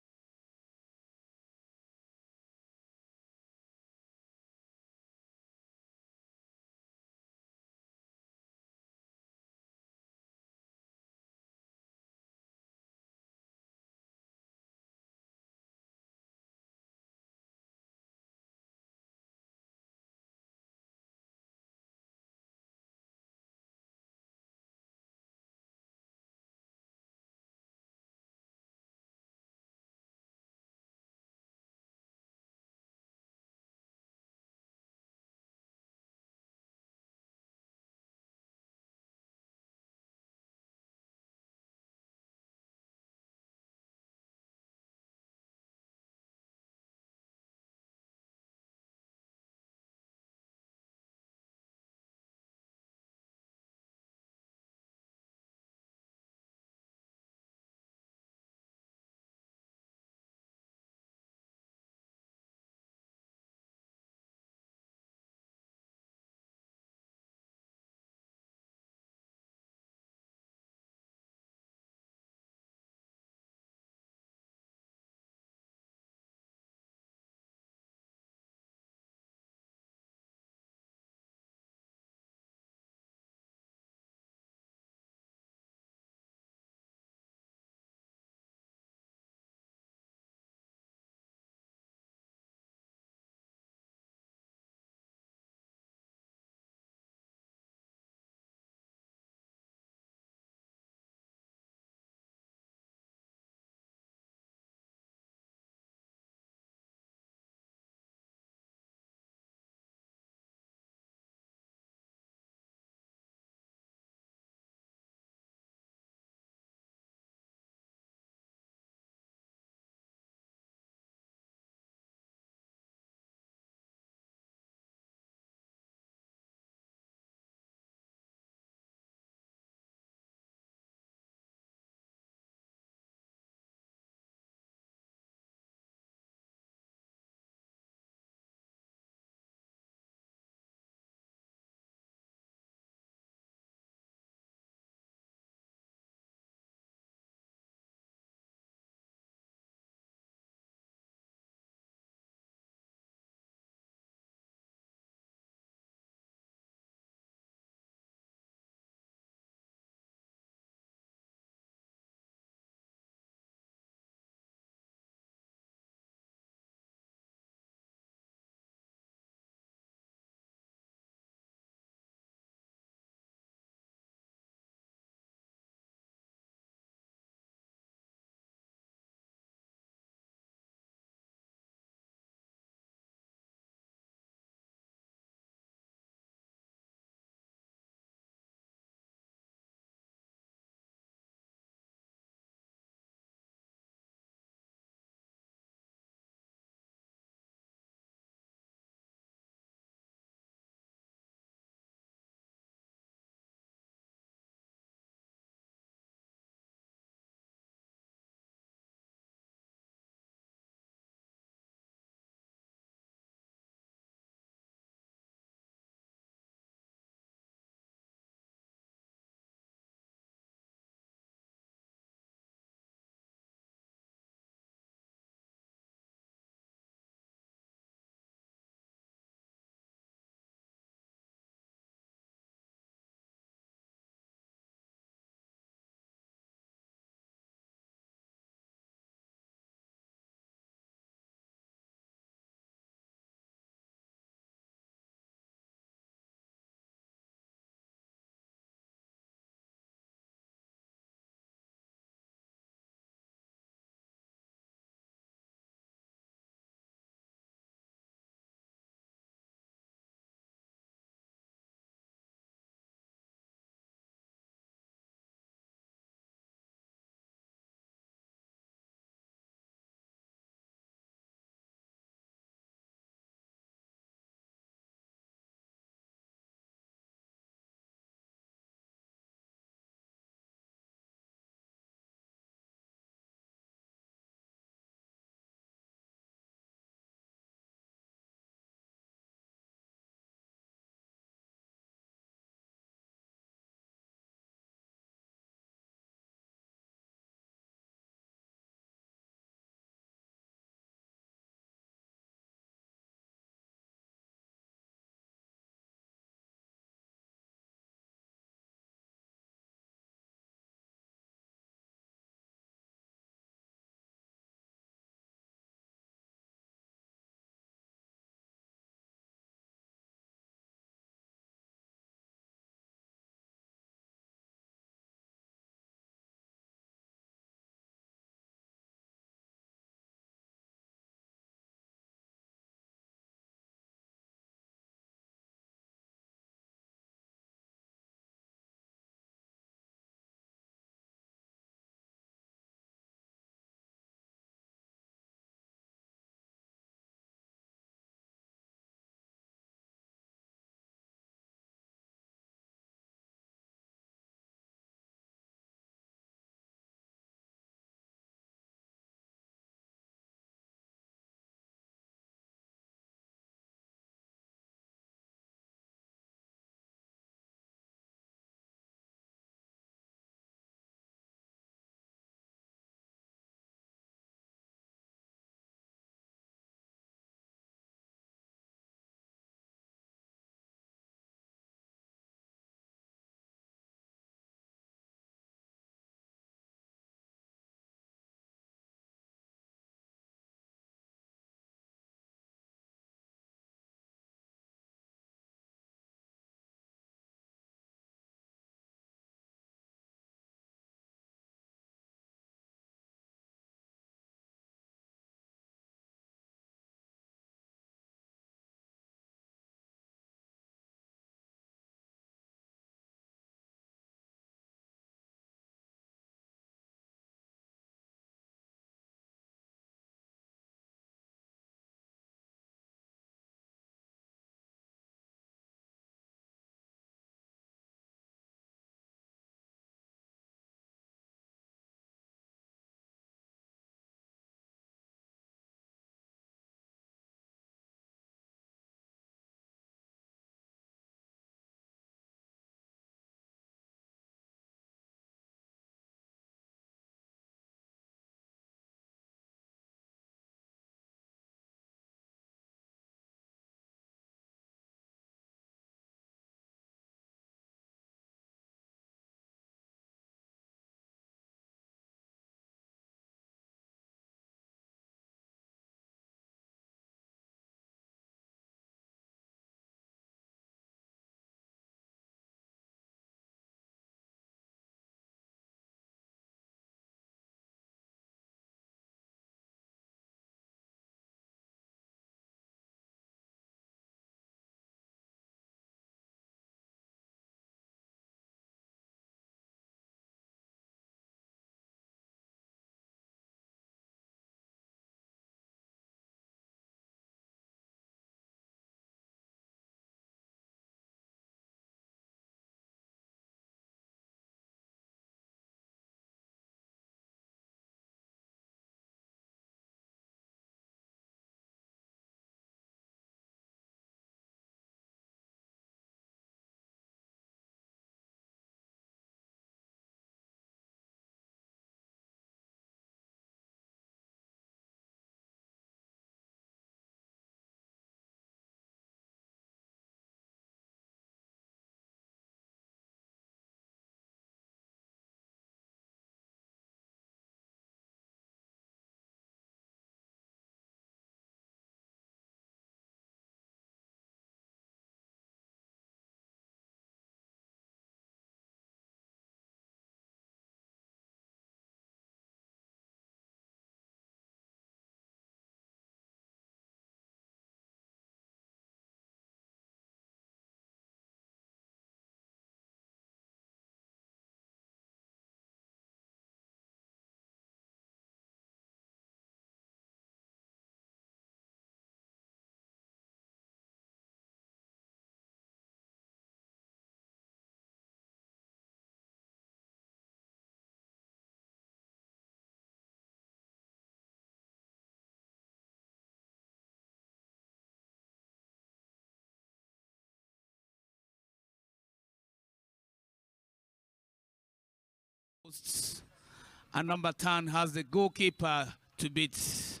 And number 10 has the goalkeeper to beat.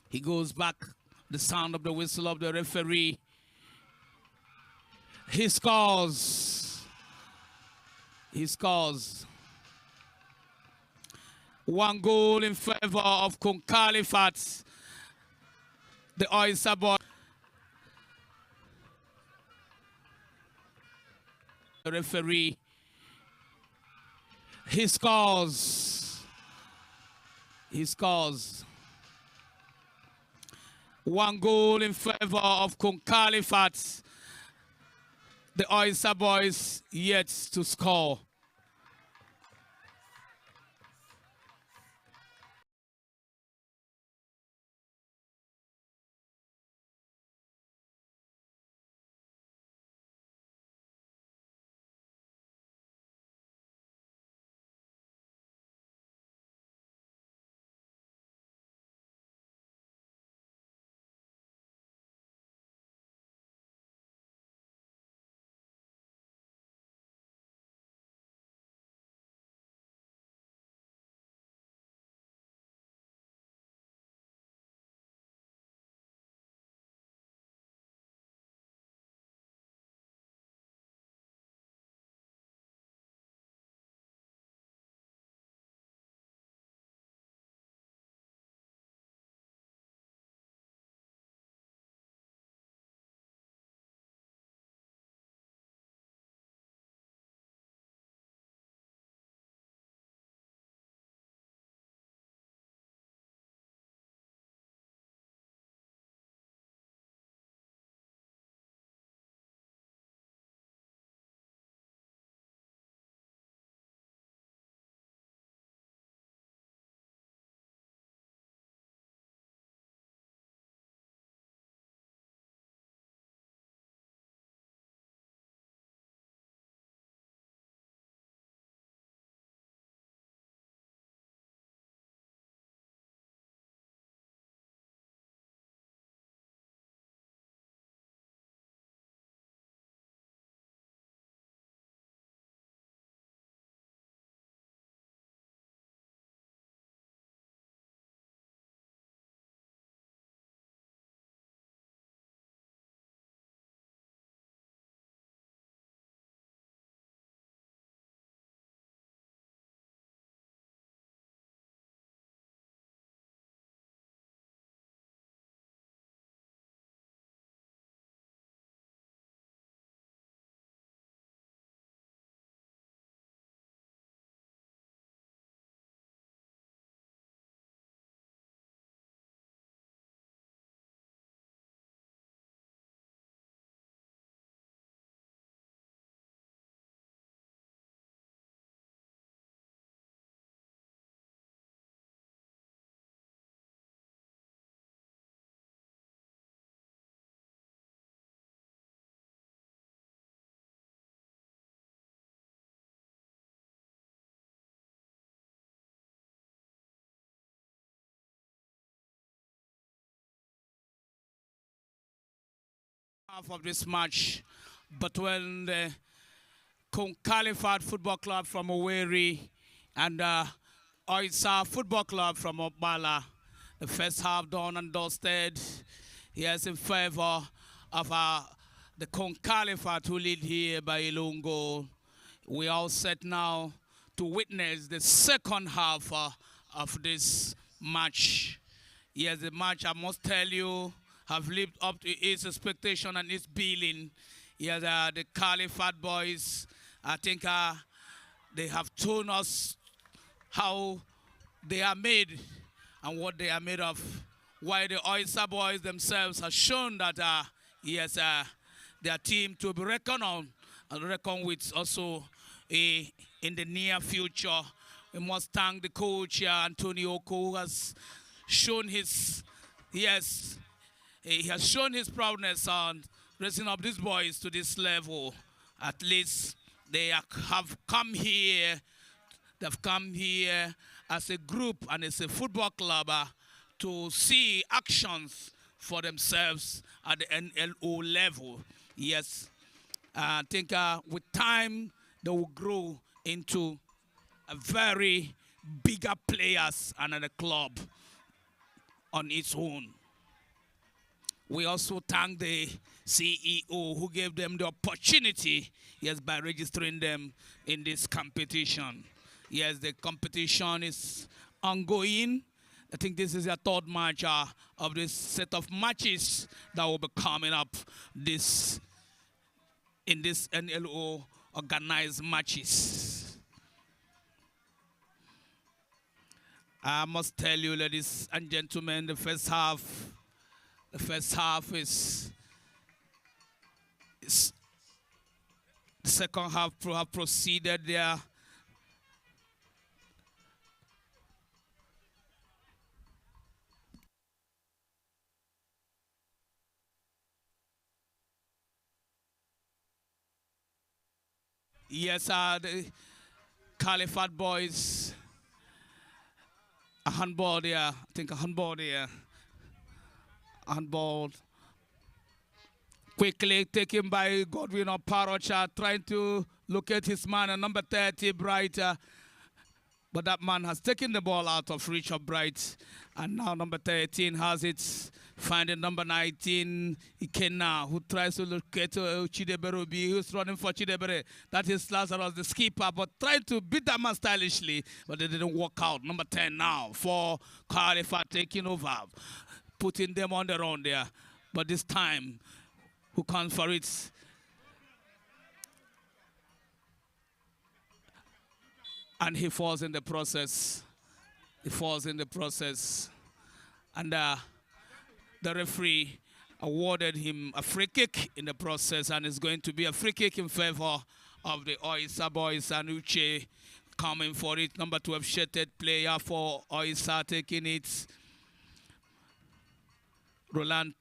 He goes back, the sound of the whistle of the referee. He scores. He scores. 1 goal in favor of Kun-Khalifat. The Oisa boy. The referee. He scores. He scores. 1 goal in favor of Kun-Khalifat. The Oisa boys yet to score. Half of this match, but when the Kun-Khalifat Football Club from Owerri and Oisa Football Club from Obala, the first half done and dusted. Yes, in favor of the Kun-Khalifat who lead here by a lone goal. We all set now to witness the second half of this match. Yes, the match, I must tell you, have lived up to its expectation and its billing. Yes, the Khalifat boys, I think they have shown us how they are made and what they are made of. While the Oisa boys themselves have shown that, yes, their team to be reckoned on and reckoned with also in the near future. We must thank the coach here, Antonio Oko, who has shown his, yes, he has shown his proudness on raising up these boys to this level. At least they have come here. They've come here as a group and as a football club to see actions for themselves at the NLO level. Yes, I think with time they will grow into a very bigger players and the club on its own. We also thank the CEO who gave them the opportunity, yes, by registering them in this competition. Yes, the competition is ongoing. I think this is the third match of this set of matches that will be coming up this in this NLO organized matches. I must tell you, ladies and gentlemen, the first half is the second half have proceeded there. Yes, the Khalifat boys, a handball there. I think a handball there. A handball. Quickly taken by Godwin or Parocha, trying to locate his man, number 30, Bright. But that man has taken the ball out of reach of Bright. And now number 13 has it, finding number 19, Ikenna, who tries to locate Chideberobi, who's running for Chidebere. That is Lazarus, the skipper, but trying to beat that man stylishly, but it didn't work out. Number 10 now for Khalifat taking over, putting them on the run there. But this time, who comes for it? And he falls in the process. He falls in the process. And the referee awarded him a free kick in the process, and it's going to be a free kick in favor of the Oisa boys, and Uche coming for it. Number 12 shirted player for Oisa taking it. Roland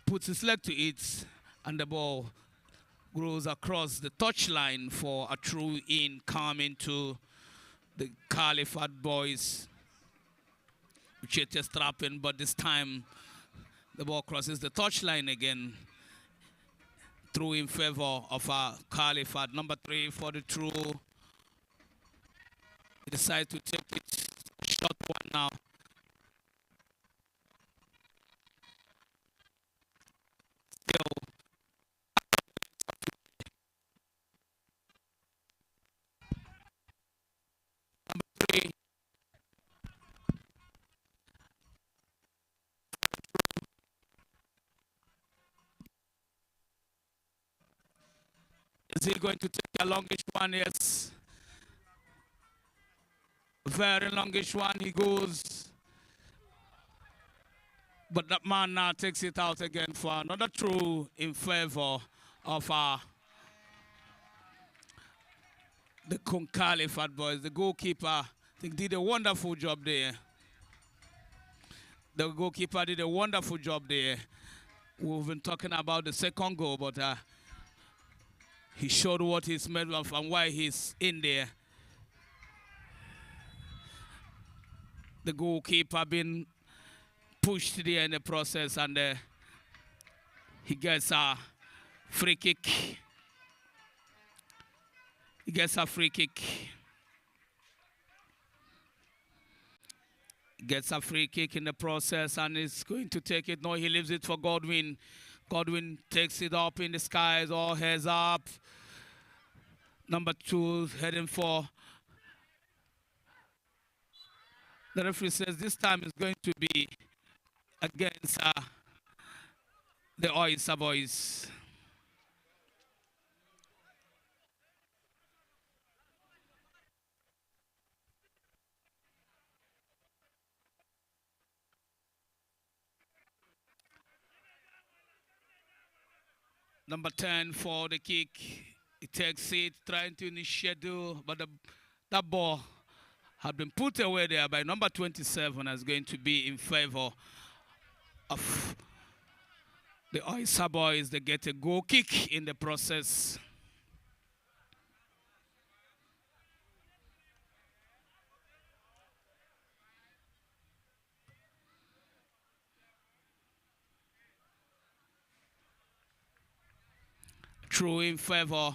puts his leg to it, and the ball goes across the touchline for a throw in coming to the Khalifat boys. Uche strapping, but this time the ball crosses the touchline again. Through in favor of Khalifat. Number 3 for the throw. He decides to take it. Short one now. Still. Number 3. Is he going to take a longish one? Yes. Very longish one. He goes. But that man now takes it out again for another throw in favor of the Kun-Khalifat boys. The goalkeeper, I think, did a wonderful job there. The goalkeeper did a wonderful job there. We've been talking about the second goal, but he showed what he's made of and why he's in there. The goalkeeper been pushed there in the process, and he gets a free kick. He gets a free kick. Gets a free kick in the process, and is going to take it. No, he leaves it for Godwin. Godwin takes it up in the skies, all heads up. Number 2 heading for. The referee says this time is going to be against the Oisa boys. Number 10 for the kick. He takes it, trying to initiate, but that ball had been put away there by number 27, as going to be in favor of the Oisa boys. They get a goal kick in the process. Through in favor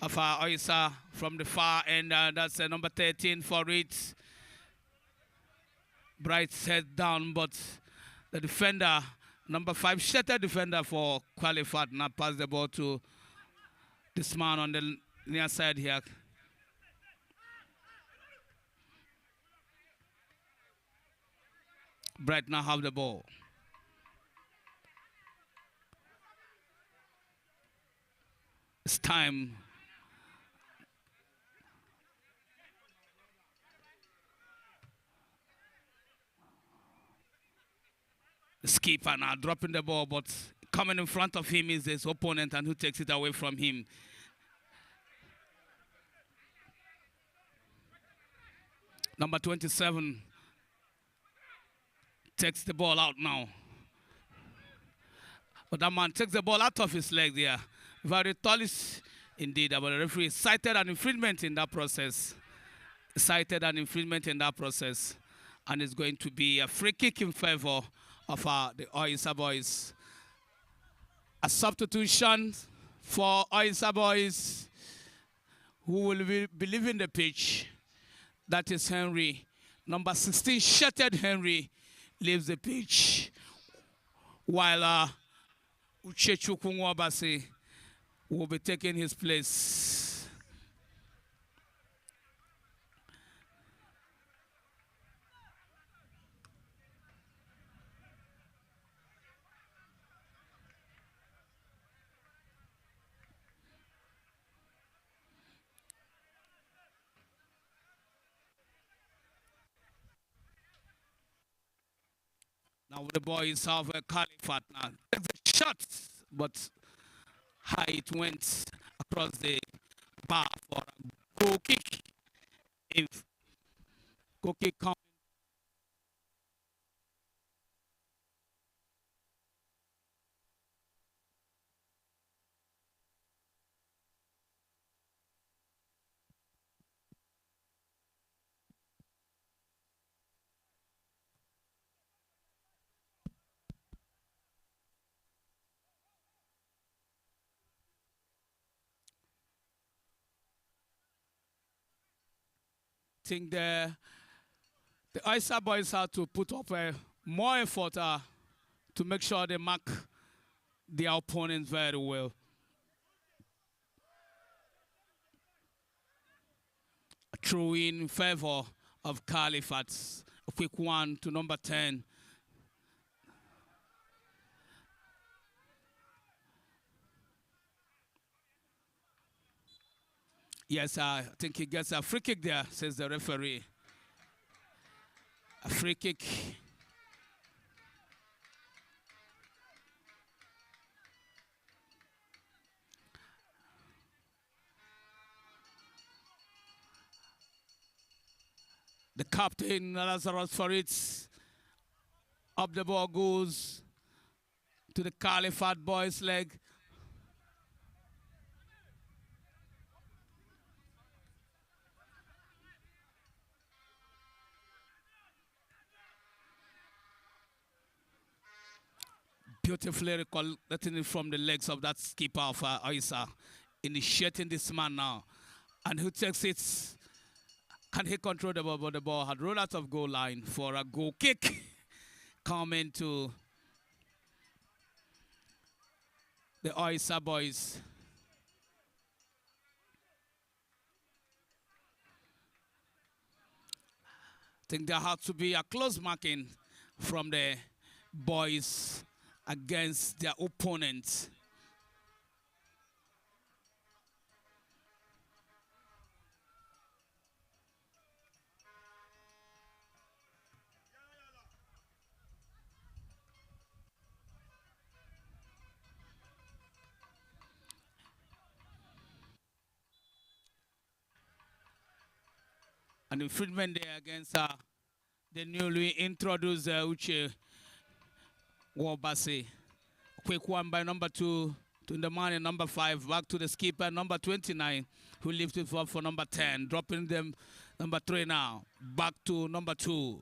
of our Oisa from the far end. That's number 13 for it. Bright head down, but the defender, number 5, shattered defender for Khalifat, not pass the ball to this man on the near side here. Bright now have the ball. It's time. The skipper now dropping the ball, but coming in front of him is his opponent, and who takes it away from him. Number 27 takes the ball out now. But that man takes the ball out of his leg there. Very tallish indeed, but the referee cited an infringement in that process. Cited an infringement in that process. And it's going to be a free kick in favor of the Oisa boys. A substitution for Oisa boys who will be leaving the pitch. That is Henry. Number 16, Shattered Henry, leaves the pitch. While Uchechu Kungwabase will be taking his place. Now the boys have a Khalifat now. Takes a shot, but high it went across the bar for a goal kick. If goal kick comes, I think the Oisa boys have to put up more effort to make sure they mark their opponents very well. A throw in favor of Khalifat. A quick one to number 10. Yes, I think he gets a free kick there, says the referee. A free kick. The captain, Lazarus Farid, up the ball goes to the Khalifat boys' leg. Beautifully collecting it from the legs of that skipper of Oisa, initiating this man now. And who takes it? Can he control the ball? But the ball had rolled out of goal line for a goal kick coming to the Oisa boys. I think there had to be a close marking from the boys against their opponents. An infringement there against the newly introduced Uche Wabase. Quick one by number 2 to the man in number 5. Back to the skipper, number 29, who lifted up for number 10. Dropping them number 3 now. Back to number 2.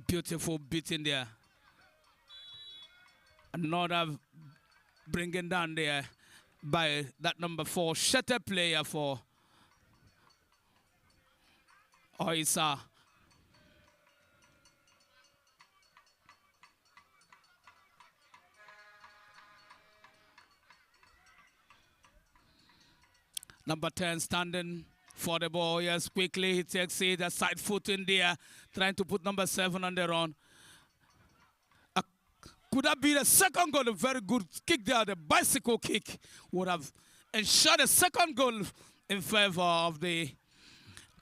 Beautiful beating there. Another bringing down there by that number 4 shutter player for Oisa. Number 10 standing for the ball. Yes, quickly he takes it. A side foot in there, trying to put number 7 on the run. Could have been a second goal, a very good kick there. The bicycle kick would have ensured a second goal in favor of the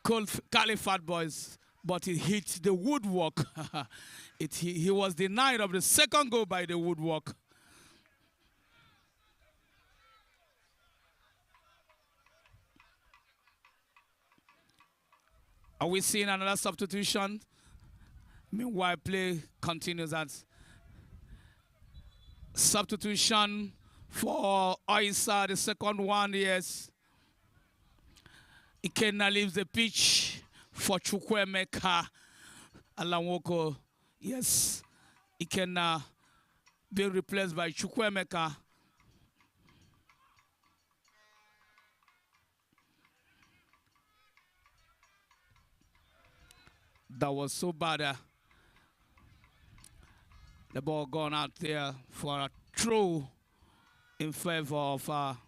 Kun-Khalifat boys, but he hit the woodwork. He was denied of the second goal by the woodwork. Are we seeing another substitution? Meanwhile, play continues as substitution for Oisa, the second one, yes. Ikenna leaves the pitch for Chukwuemeka Alanwoko. Yes, Ikenna being replaced by Chukwuemeka. That was so bad. The ball gone out there for a throw in favor of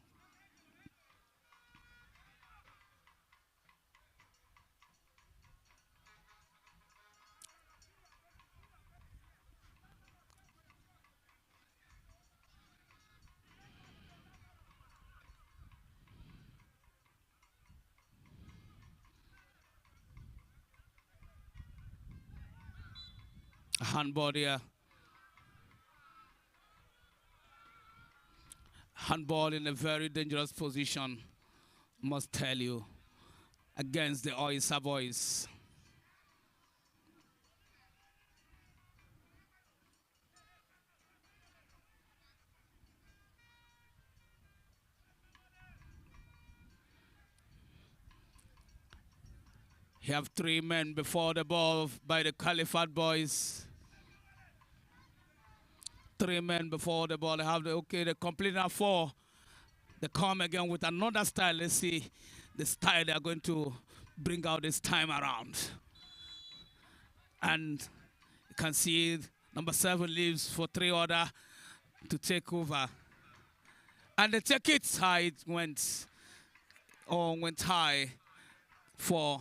handball there. Handball in a very dangerous position, must tell you, against the Oisa boys. You have 3 men before the ball by the Khalifat boys. 3 men before the ball. They have they complete now 4. They come again with another style. Let's see the style they are going to bring out this time around. And you can see number 7 leaves for 3 other to take over. And they take it high. It went high for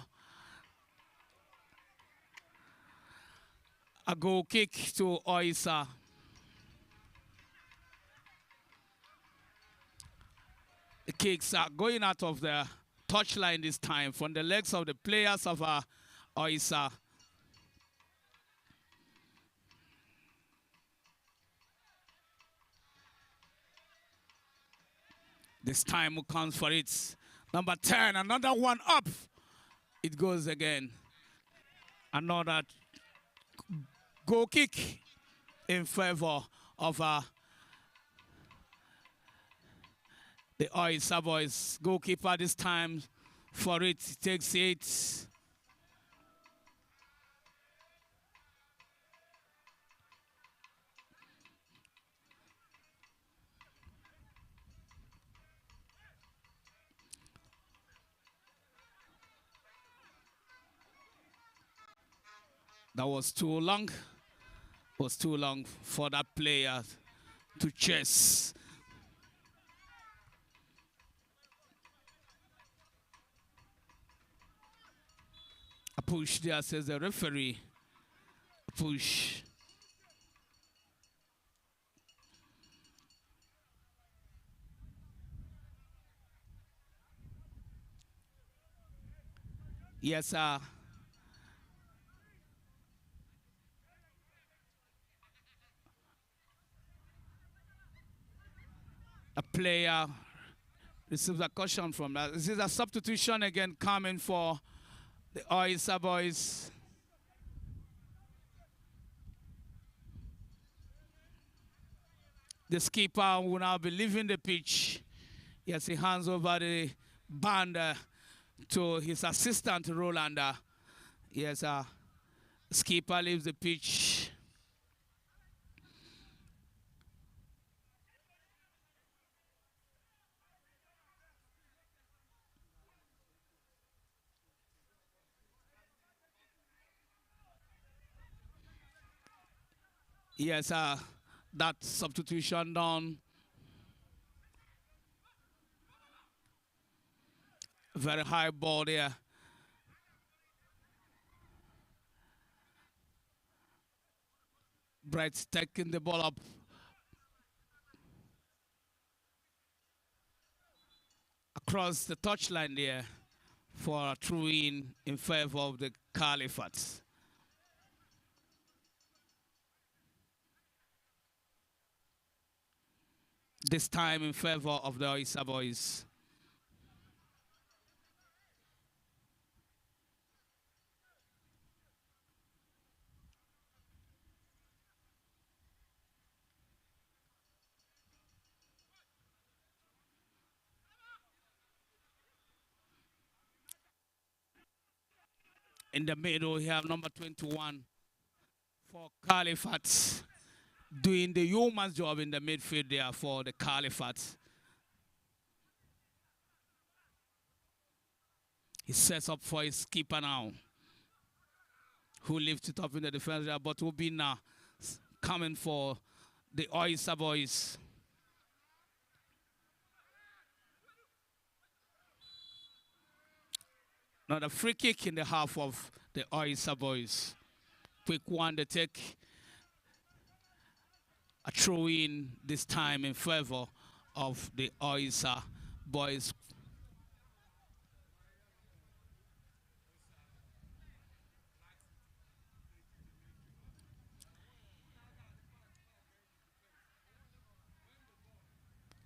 a goal kick to Oisa. The kicks are going out of the touchline this time from the legs of the players of Oisa. This time who comes for it? Number 10, another one up. It goes again. Another goal kick in favor of the Oisa boys. Goalkeeper this time for it, takes it. That was too long. It was too long for that player to chase. A push there, says the referee. A push. Yes, sir. A player receives a caution from that. This is a substitution again coming for the Oisa boys. The skipper will now be leaving the pitch. Yes, he hands over the band to his assistant, Roland. Yes, skipper leaves the pitch. Yes, that substitution done. Very high ball there. Bright's taking the ball up across the touchline there for a throw in favor of the Caliphate. This time in favor of the Oisa boys. In the middle, we have number 21 for Caliphate, doing the yeoman's job in the midfield there for the Caliphate. He sets up for his keeper now, who lifts it up in the defense there, but will be now coming for the Oisa boys. Now the free kick in the half of the Oisa boys. Quick one, they take a throw in this time in favor of the Oisa boys.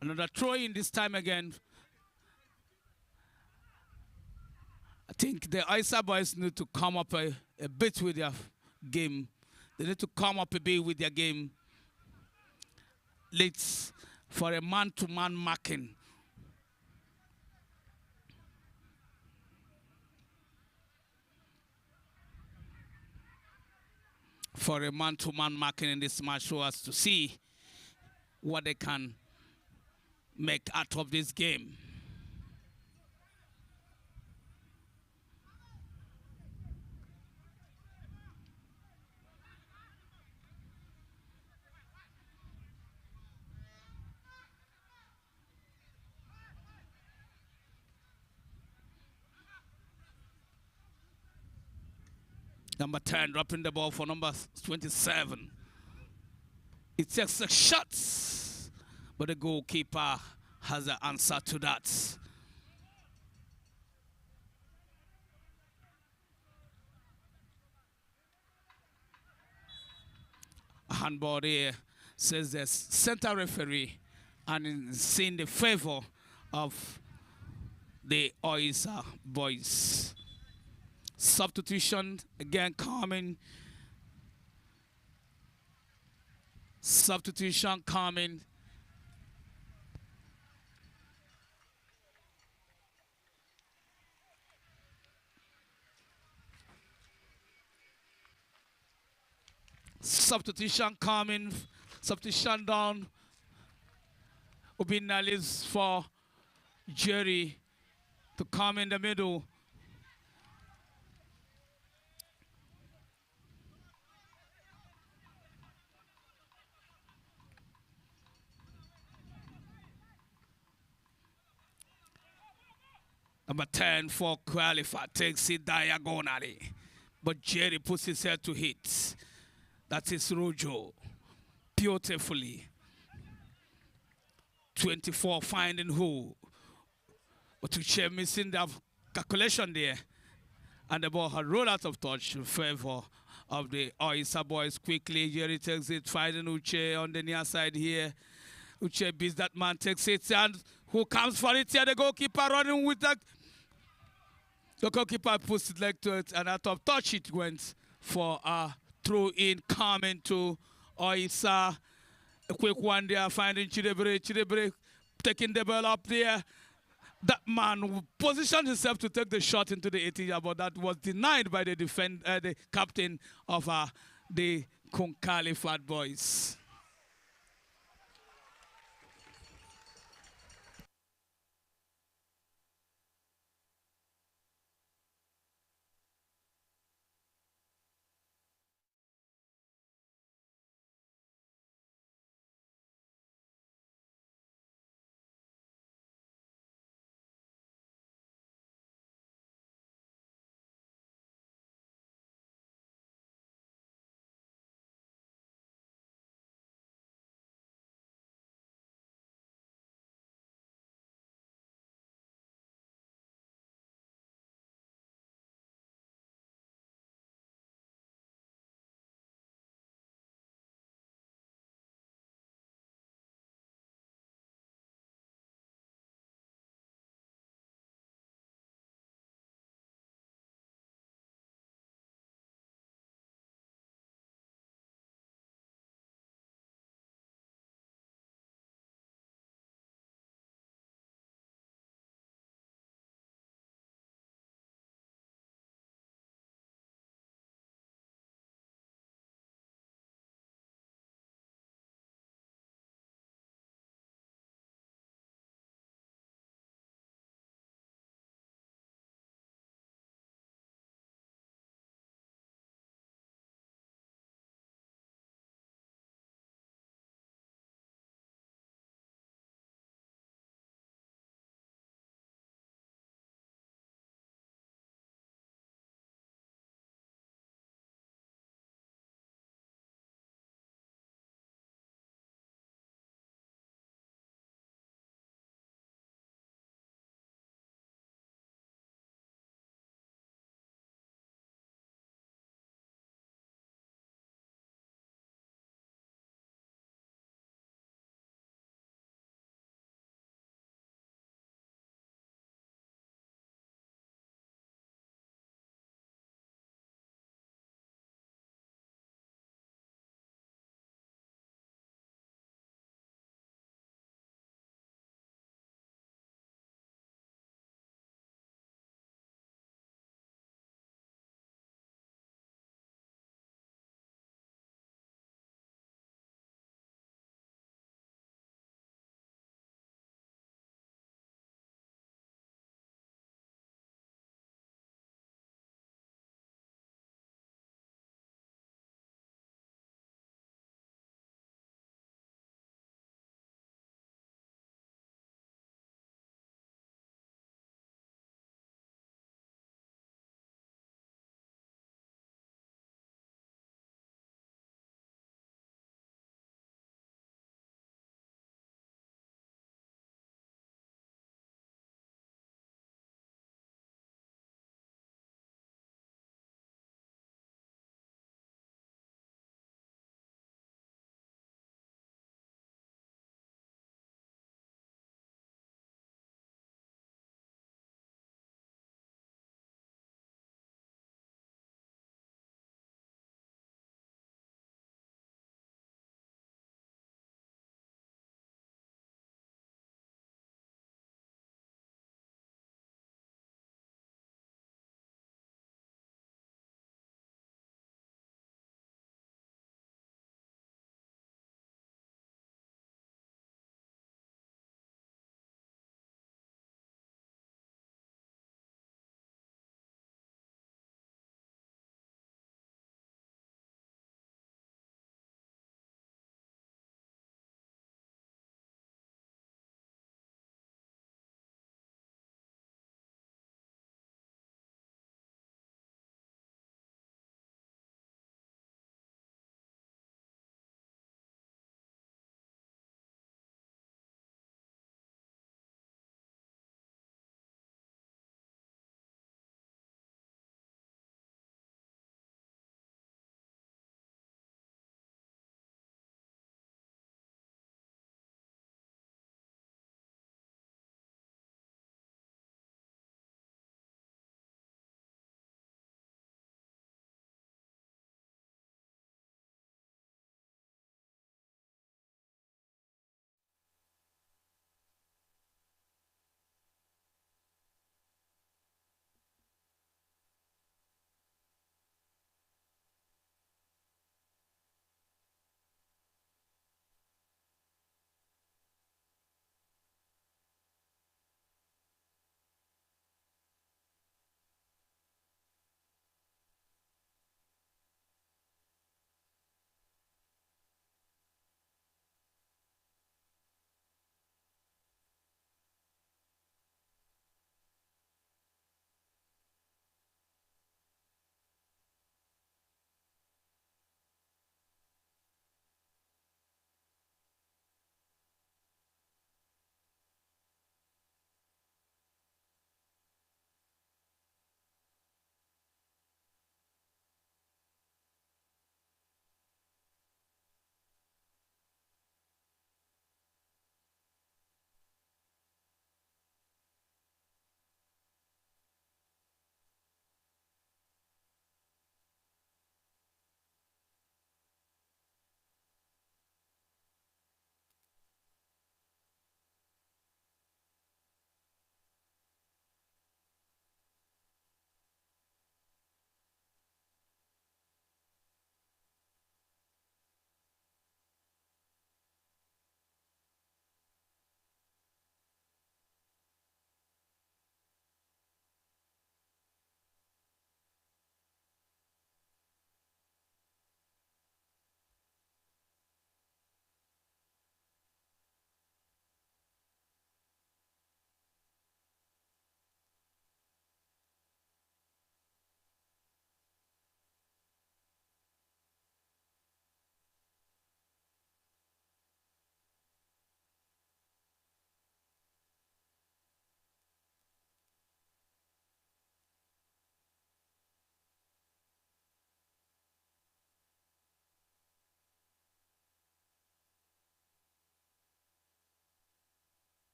Another throw in this time again. I think the Oisa boys need to come up a bit with their game. They need to come up a bit with their game. Let's for a man-to-man marking. For a man-to-man marking in this match so as to see what they can make out of this game. Number 10 dropping the ball for number 27. It takes a shot, but the goalkeeper has an answer to that. A handball there says the center referee and seeing the favor of the Oisa boys. Substitution again coming. Substitution coming. Substitution coming. Substitution down. Ubina leaves for Jerry to come in the middle. Number 10 for Kun-Khalifat takes it diagonally. But Jerry puts his head to hit. That is Rojo. Beautifully. 24 finding who. But Uche missing the calculation there. And the ball had rolled out of touch in favor of the Oisa boys quickly. Jerry takes it, finding Uche on the near side here. Uche beats that man, takes it, and who comes for it here? The goalkeeper running with that. The goalkeeper puts his leg to it, and out of touch it went for a throw in coming to Oisa. A quick one there, finding Chidebre. Chidebre taking the ball up there. That man positioned himself to take the shot into the 18, but that was denied by the the captain of the Kun-Khalifat boys.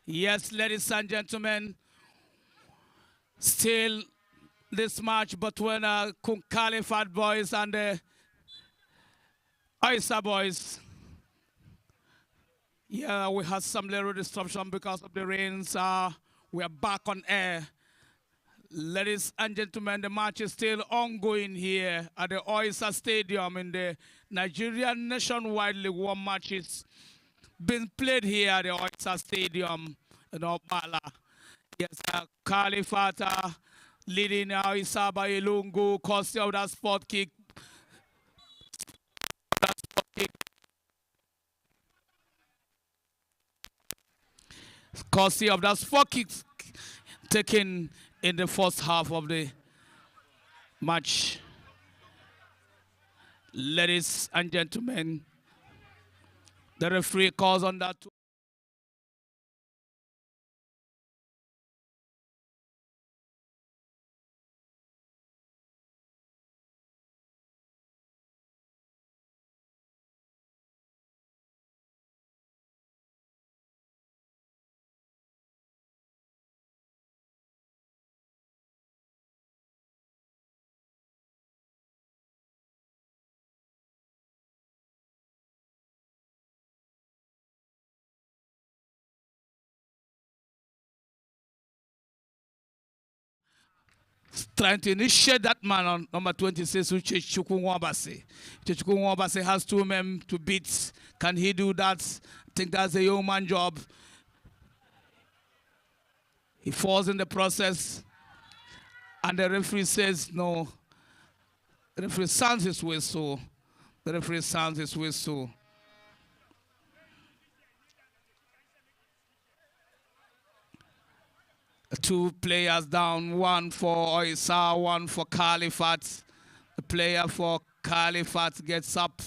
Yes, ladies and gentlemen, still this match between Kun-Khalifat boys and the Oisa boys. Yeah, we had some little disruption because of the rains. We are back on air. Ladies and gentlemen, the match is still ongoing here at the Oisa Stadium in the Nigerian Nationwide League One matches being played here at the Oisa Stadium in Opala. Yes, Khalifat leading Oisa by Ilungu, courtesy of that spot kick. Courtesy of that spot kick taken in the first half of the match. Ladies and gentlemen, the referee calls on that. Trying to initiate that man on number 26, Uchechukwu Nwabase. Uchechukwu Nwabase has 2 men to beat. Can he do that? I think that's a young man job. He falls in the process, and the referee says no. The referee sounds his whistle. The referee sounds his whistle. Two players down, one for Oisa, one for Khalifat. The player for Khalifat gets up.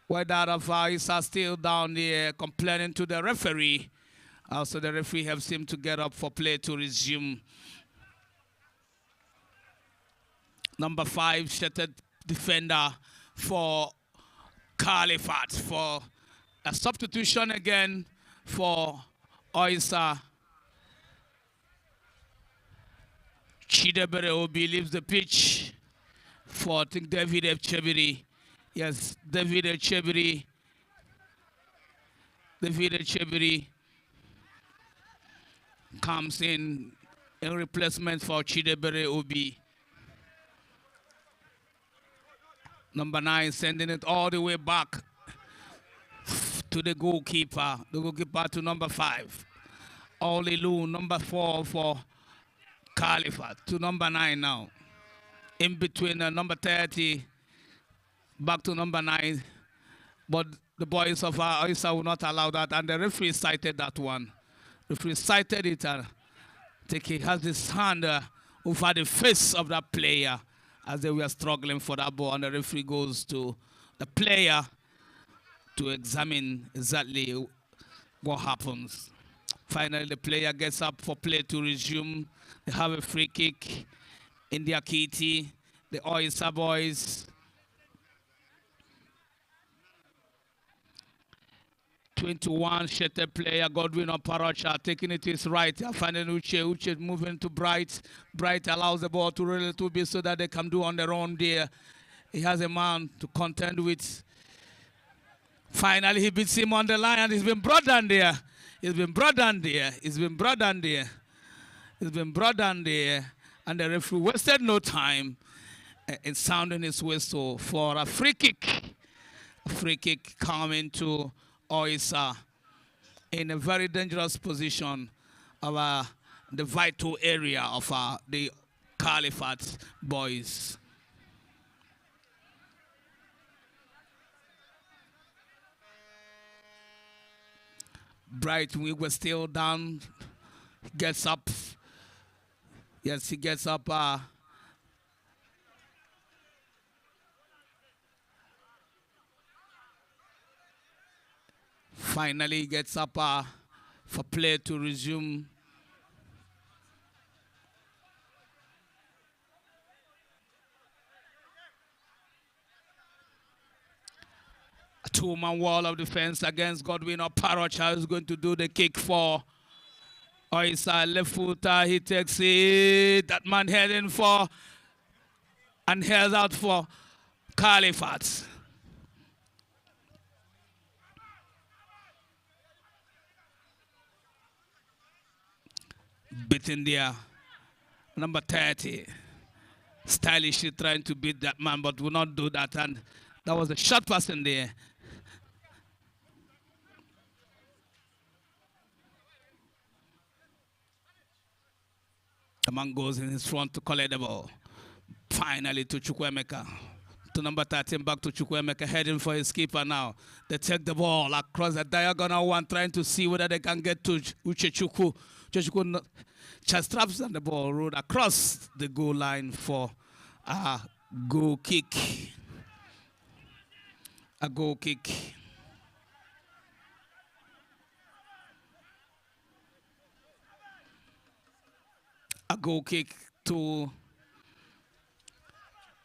Where that of Oisa still down there, complaining to the referee. Also, the referee helps him to get up for play to resume. Number 5, shattered defender for Khalifat for a substitution again for Oisa. Chidebere Obi leaves the pitch for, I think, David Echebiri. Yes, David Echebiri. David Echebiri comes in replacement for Chidebere Obi. Number 9 sending it all the way back to the goalkeeper. The goalkeeper to number 5. Olilu, number 4 for Khalifat, to number 9 now. In between number 30, back to number 9. But the boys of Oisa will not allow that, and the referee cited that one. The referee cited it. I think he has his hand over the face of that player as they were struggling for that ball, and the referee goes to the player to examine exactly what happens. Finally, the player gets up for play to resume. They have a free kick in their kitty. The Oisa boys. 21, shattered player, Godwin Oparacha, taking it to his right. Finding Uche moving to Bright. Bright allows the ball to roll a little bit so that they can do on their own there. He has a man to contend with. Finally, he beats him on the line, and he's been brought down there. He's been brought down there. He's been brought down there. He's been brought down there. And the referee wasted no time in sounding his whistle for a free kick. A free kick coming to Oisa in a very dangerous position of the vital area of the Khalifat boys. Bright, we were still down, gets up. Yes, he gets up. Finally gets up for play to resume. Two-man wall of defense against Godwin or Parocha is going to do the kick for Oisa. Left footer, he takes it. That man heading for and heads out for Kun-Khalifat. Beating there. Number 30. Stylishly trying to beat that man, but will not do that. And that was a short pass in there. The man goes in his front to collect the ball. Finally to Chukwuemeka. To number 13, back to Chukwuemeka, heading for his keeper now. They take the ball across the diagonal one, trying to see whether they can get to Uchechukwu. Uchechukwu just traps on the ball, rolled across the goal line for a goal kick. A goal kick. A goal kick to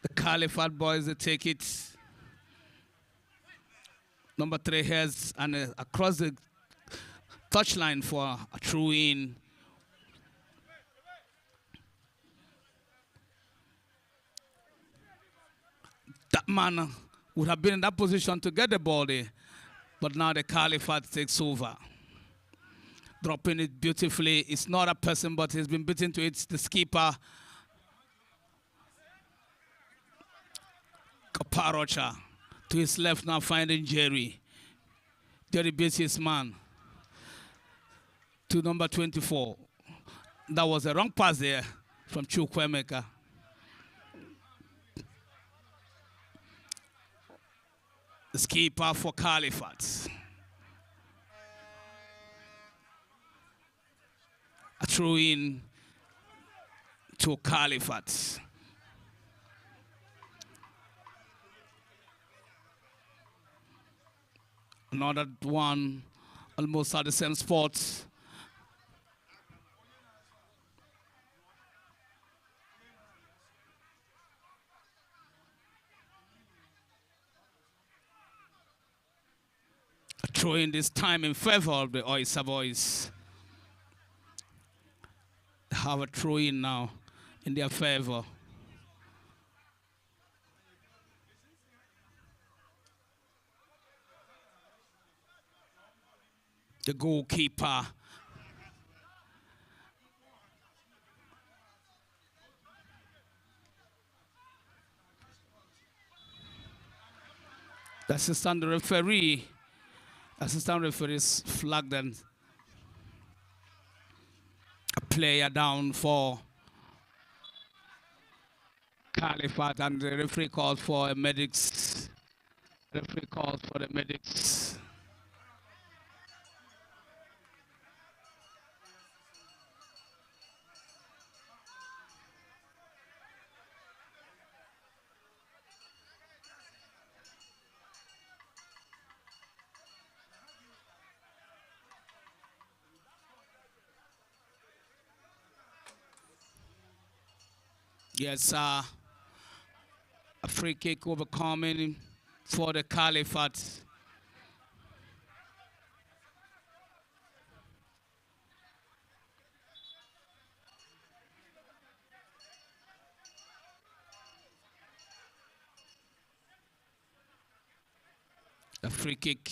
the Kun-Khalifat boys. They take it. Number 3 heads and across the touchline for a throw in. That man would have been in that position to get the ball there, but now the Kun-Khalifat takes over. Dropping it beautifully. It's not a person, but he's been beaten to it. The skipper, Parocha, to his left now finding Jerry. Jerry beats his man to number 24. That was a wrong pass there from Chukwuemeka. The skipper for Kun-Khalifat. A throw in to Kun-Khalifat. Another one almost at the same spot. A throw in this time in favor of the Oisa boys. They have a throw in now in their favor. The goalkeeper. The assistant referee. Assistant referees flagged and a player down for Kun-Khalifat, and the referee called for a medics. Referee called for the medics. Yes, a free kick will be coming for the Kun-Khalifat. A free kick.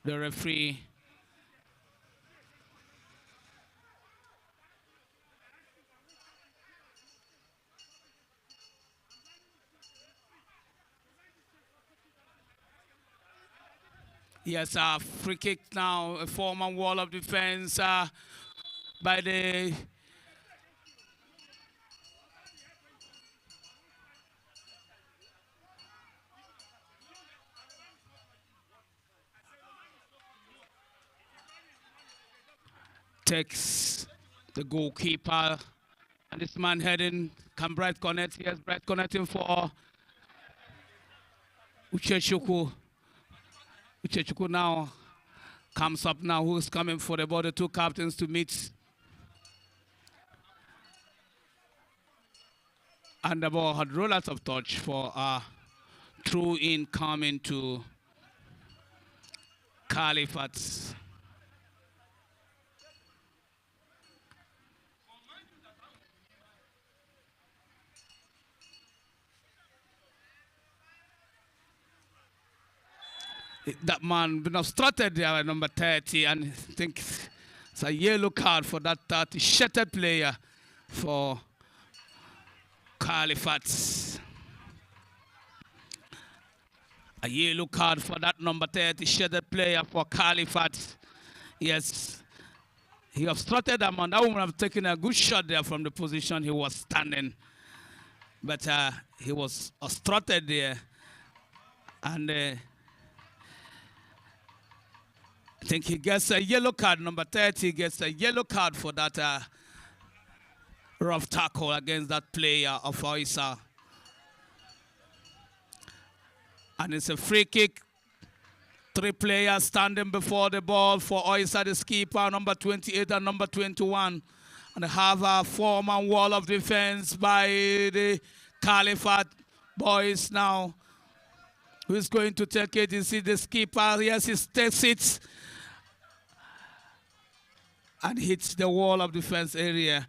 The referee yes, a free kick now, a former wall of defense by the takes the goalkeeper, and this man heading, can Bright connect? Yes, Bright connecting for Uchechukwu. Uchechukwu now comes up now, who's coming for the ball, the two captains to meet. And the ball had rolled out of touch for through in coming to Khalifat. That man been obstructed there at number 30, and I think it's a yellow card for that 30-shirted player for Khalifat. A yellow card for that number 30-shirted player for Khalifat. Yes, he obstructed that man. That would have taken a good shot there from the position he was standing. But he was obstructed there. And I think he gets a yellow card. Number 30 gets a yellow card for that rough tackle against that player of Oisa. And it's a free kick. 3 players standing before the ball for Oisa, the skipper, number 28 and number 21. And they have a 4-man wall of defense by the Khalifat boys now. Who's going to take it? You see the skipper. Yes, he takes it and hits the wall of defense area.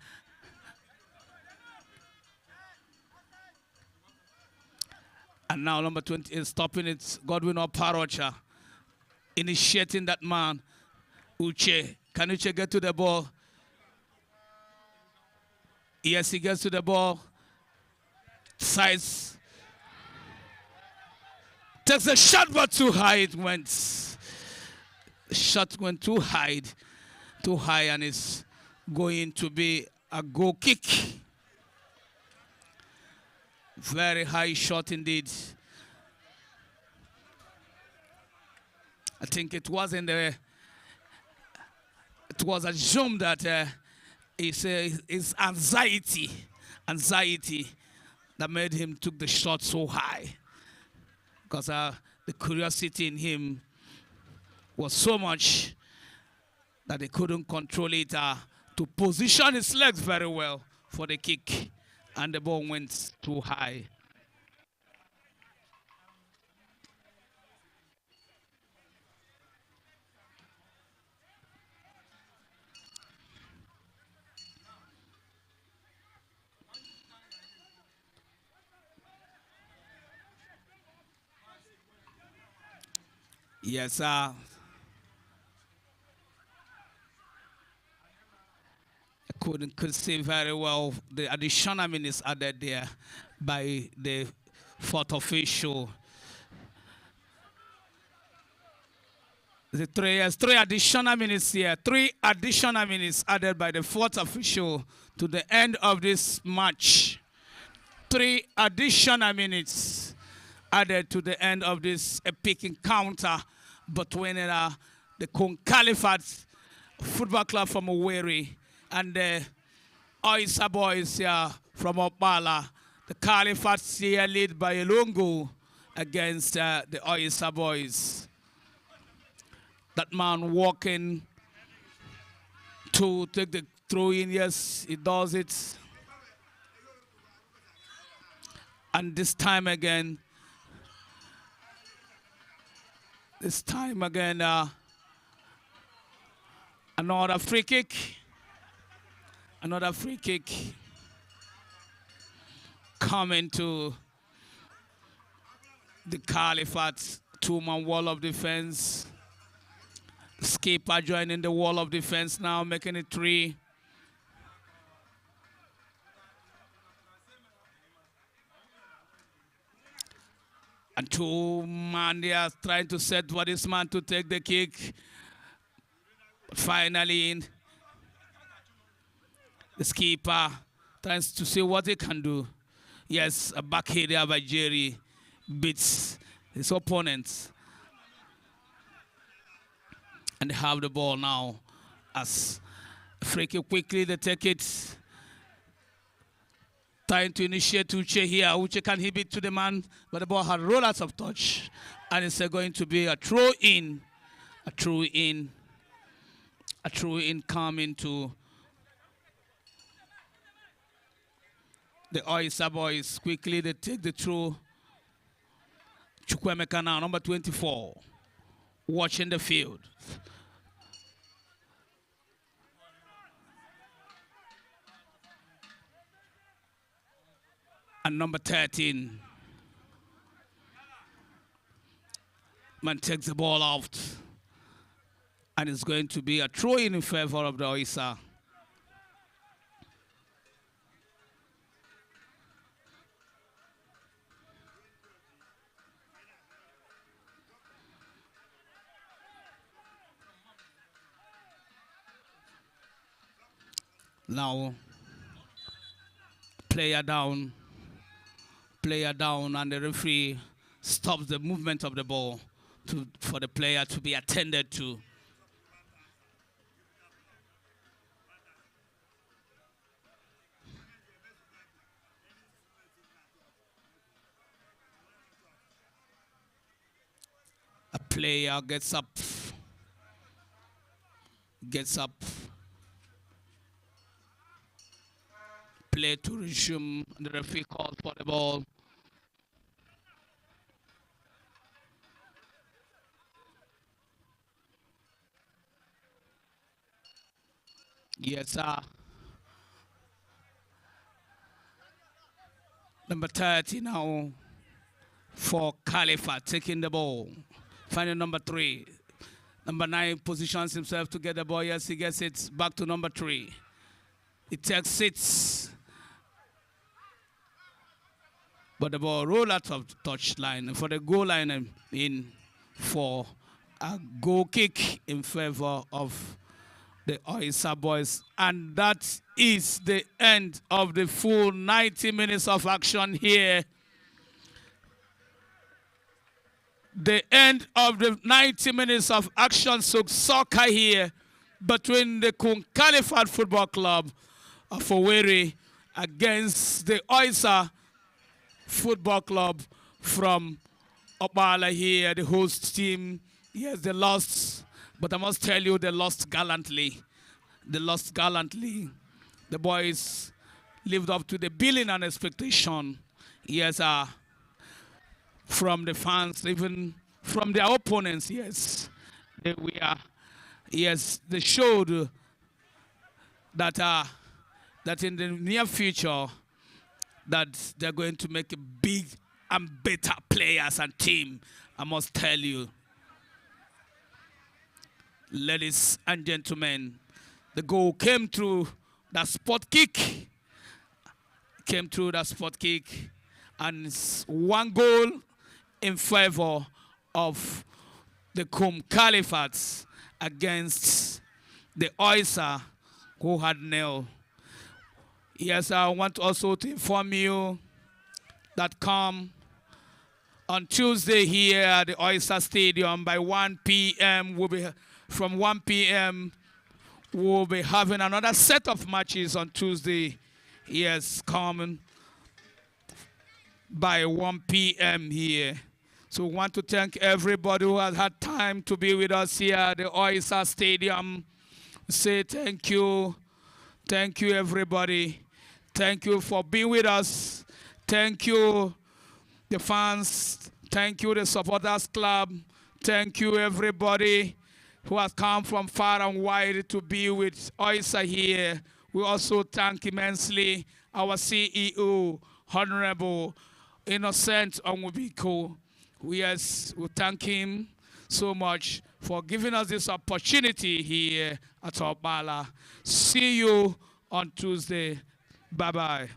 And now number 20 is stopping it. Godwin or Parocha initiating that man. Uche. Can Uche get to the ball? Yes, he gets to the ball. Size. Takes a shot, but too high it went. The shot went too high, and it's going to be a goal kick. Very high shot indeed. I think it was in the. It was assumed that it's anxiety that made him took the shot so high, because the curiosity in him was so much that he couldn't control it to position his legs very well for the kick, and the ball went too high. Yes, I could see very well the additional minutes added there by the 4th official. The 3 additional minutes here. 3 additional minutes added by the 4th official to the end of this match. 3 additional minutes added to the end of this epic encounter between the Kun-Khalifat Football Club from Owerri and the Oisa boys here from Opala. The Khalifat here led by Elungu against the Oisa boys. That man walking to take the throw in. Yes, he does it. And this time again, another free kick. Another free kick coming to the Khalifat 2-man wall of defense. Skipper joining the wall of defense now, making it 3. And 2-man they are trying to set for this man to take the kick. But finally, the skipper tries to see what he can do. Yes, a back here by Jerry beats his opponents. And they have the ball now as free kick quickly, they take it. Trying to initiate Uche here. Uche can hit it to the man, but the ball had rolled out of touch. And it's going to be a throw-in. A throw-in. A throw-in coming to the Oisa boys. Quickly they take the throw. Chukwemeka now, number 24, watching the field. And number 13, man takes the ball out. And it's going to be a throw-in favor of the Oisa. Now, player down, and the referee stops the movement of the ball for the player to be attended to. A player gets up, play to resume, and the referee calls for the ball. Yes, sir. Number 30 now for Khalifat, taking the ball. Finding number 3. Number 9 positions himself to get the ball. Yes, he gets it back to number 3. He takes it. But the ball roll out of the touch line for the goal line in for a goal kick in favor of the Oisa boys. And that is the end of the full 90 minutes of action here. The end of the 90 minutes of action soccer here between the Kun-Khalifat Football Club of Owerri against the Oisa Football Club from Opala here, the host team. Yes, they lost, but I must tell you, they lost gallantly. The boys lived up to the billing and expectation. Yes, from the fans, even from their opponents. Yes, they showed that that in the near future that they're going to make a big and better players and team. I must tell you, ladies and gentlemen, the goal came through that spot kick. And it's 1 goal in favor of the Kun-Khalifat against the Oisa, who had 0. Yes, I want also to inform you that come on Tuesday here at the Oisa Stadium by 1 p.m. From 1 p.m. we'll be having another set of matches on Tuesday. Yes, coming by 1 p.m. here. So we want to thank everybody who has had time to be with us here at the Oisa Stadium. Say thank you. Thank you, everybody. Thank you for being with us. Thank you, the fans. Thank you, the supporters club. Thank you, everybody who has come from far and wide to be with Oisa here. We also thank immensely our CEO, Honorable Innocent Onwubiko. Yes, we thank him so much for giving us this opportunity here at Opala. See you on Tuesday. Bye-bye.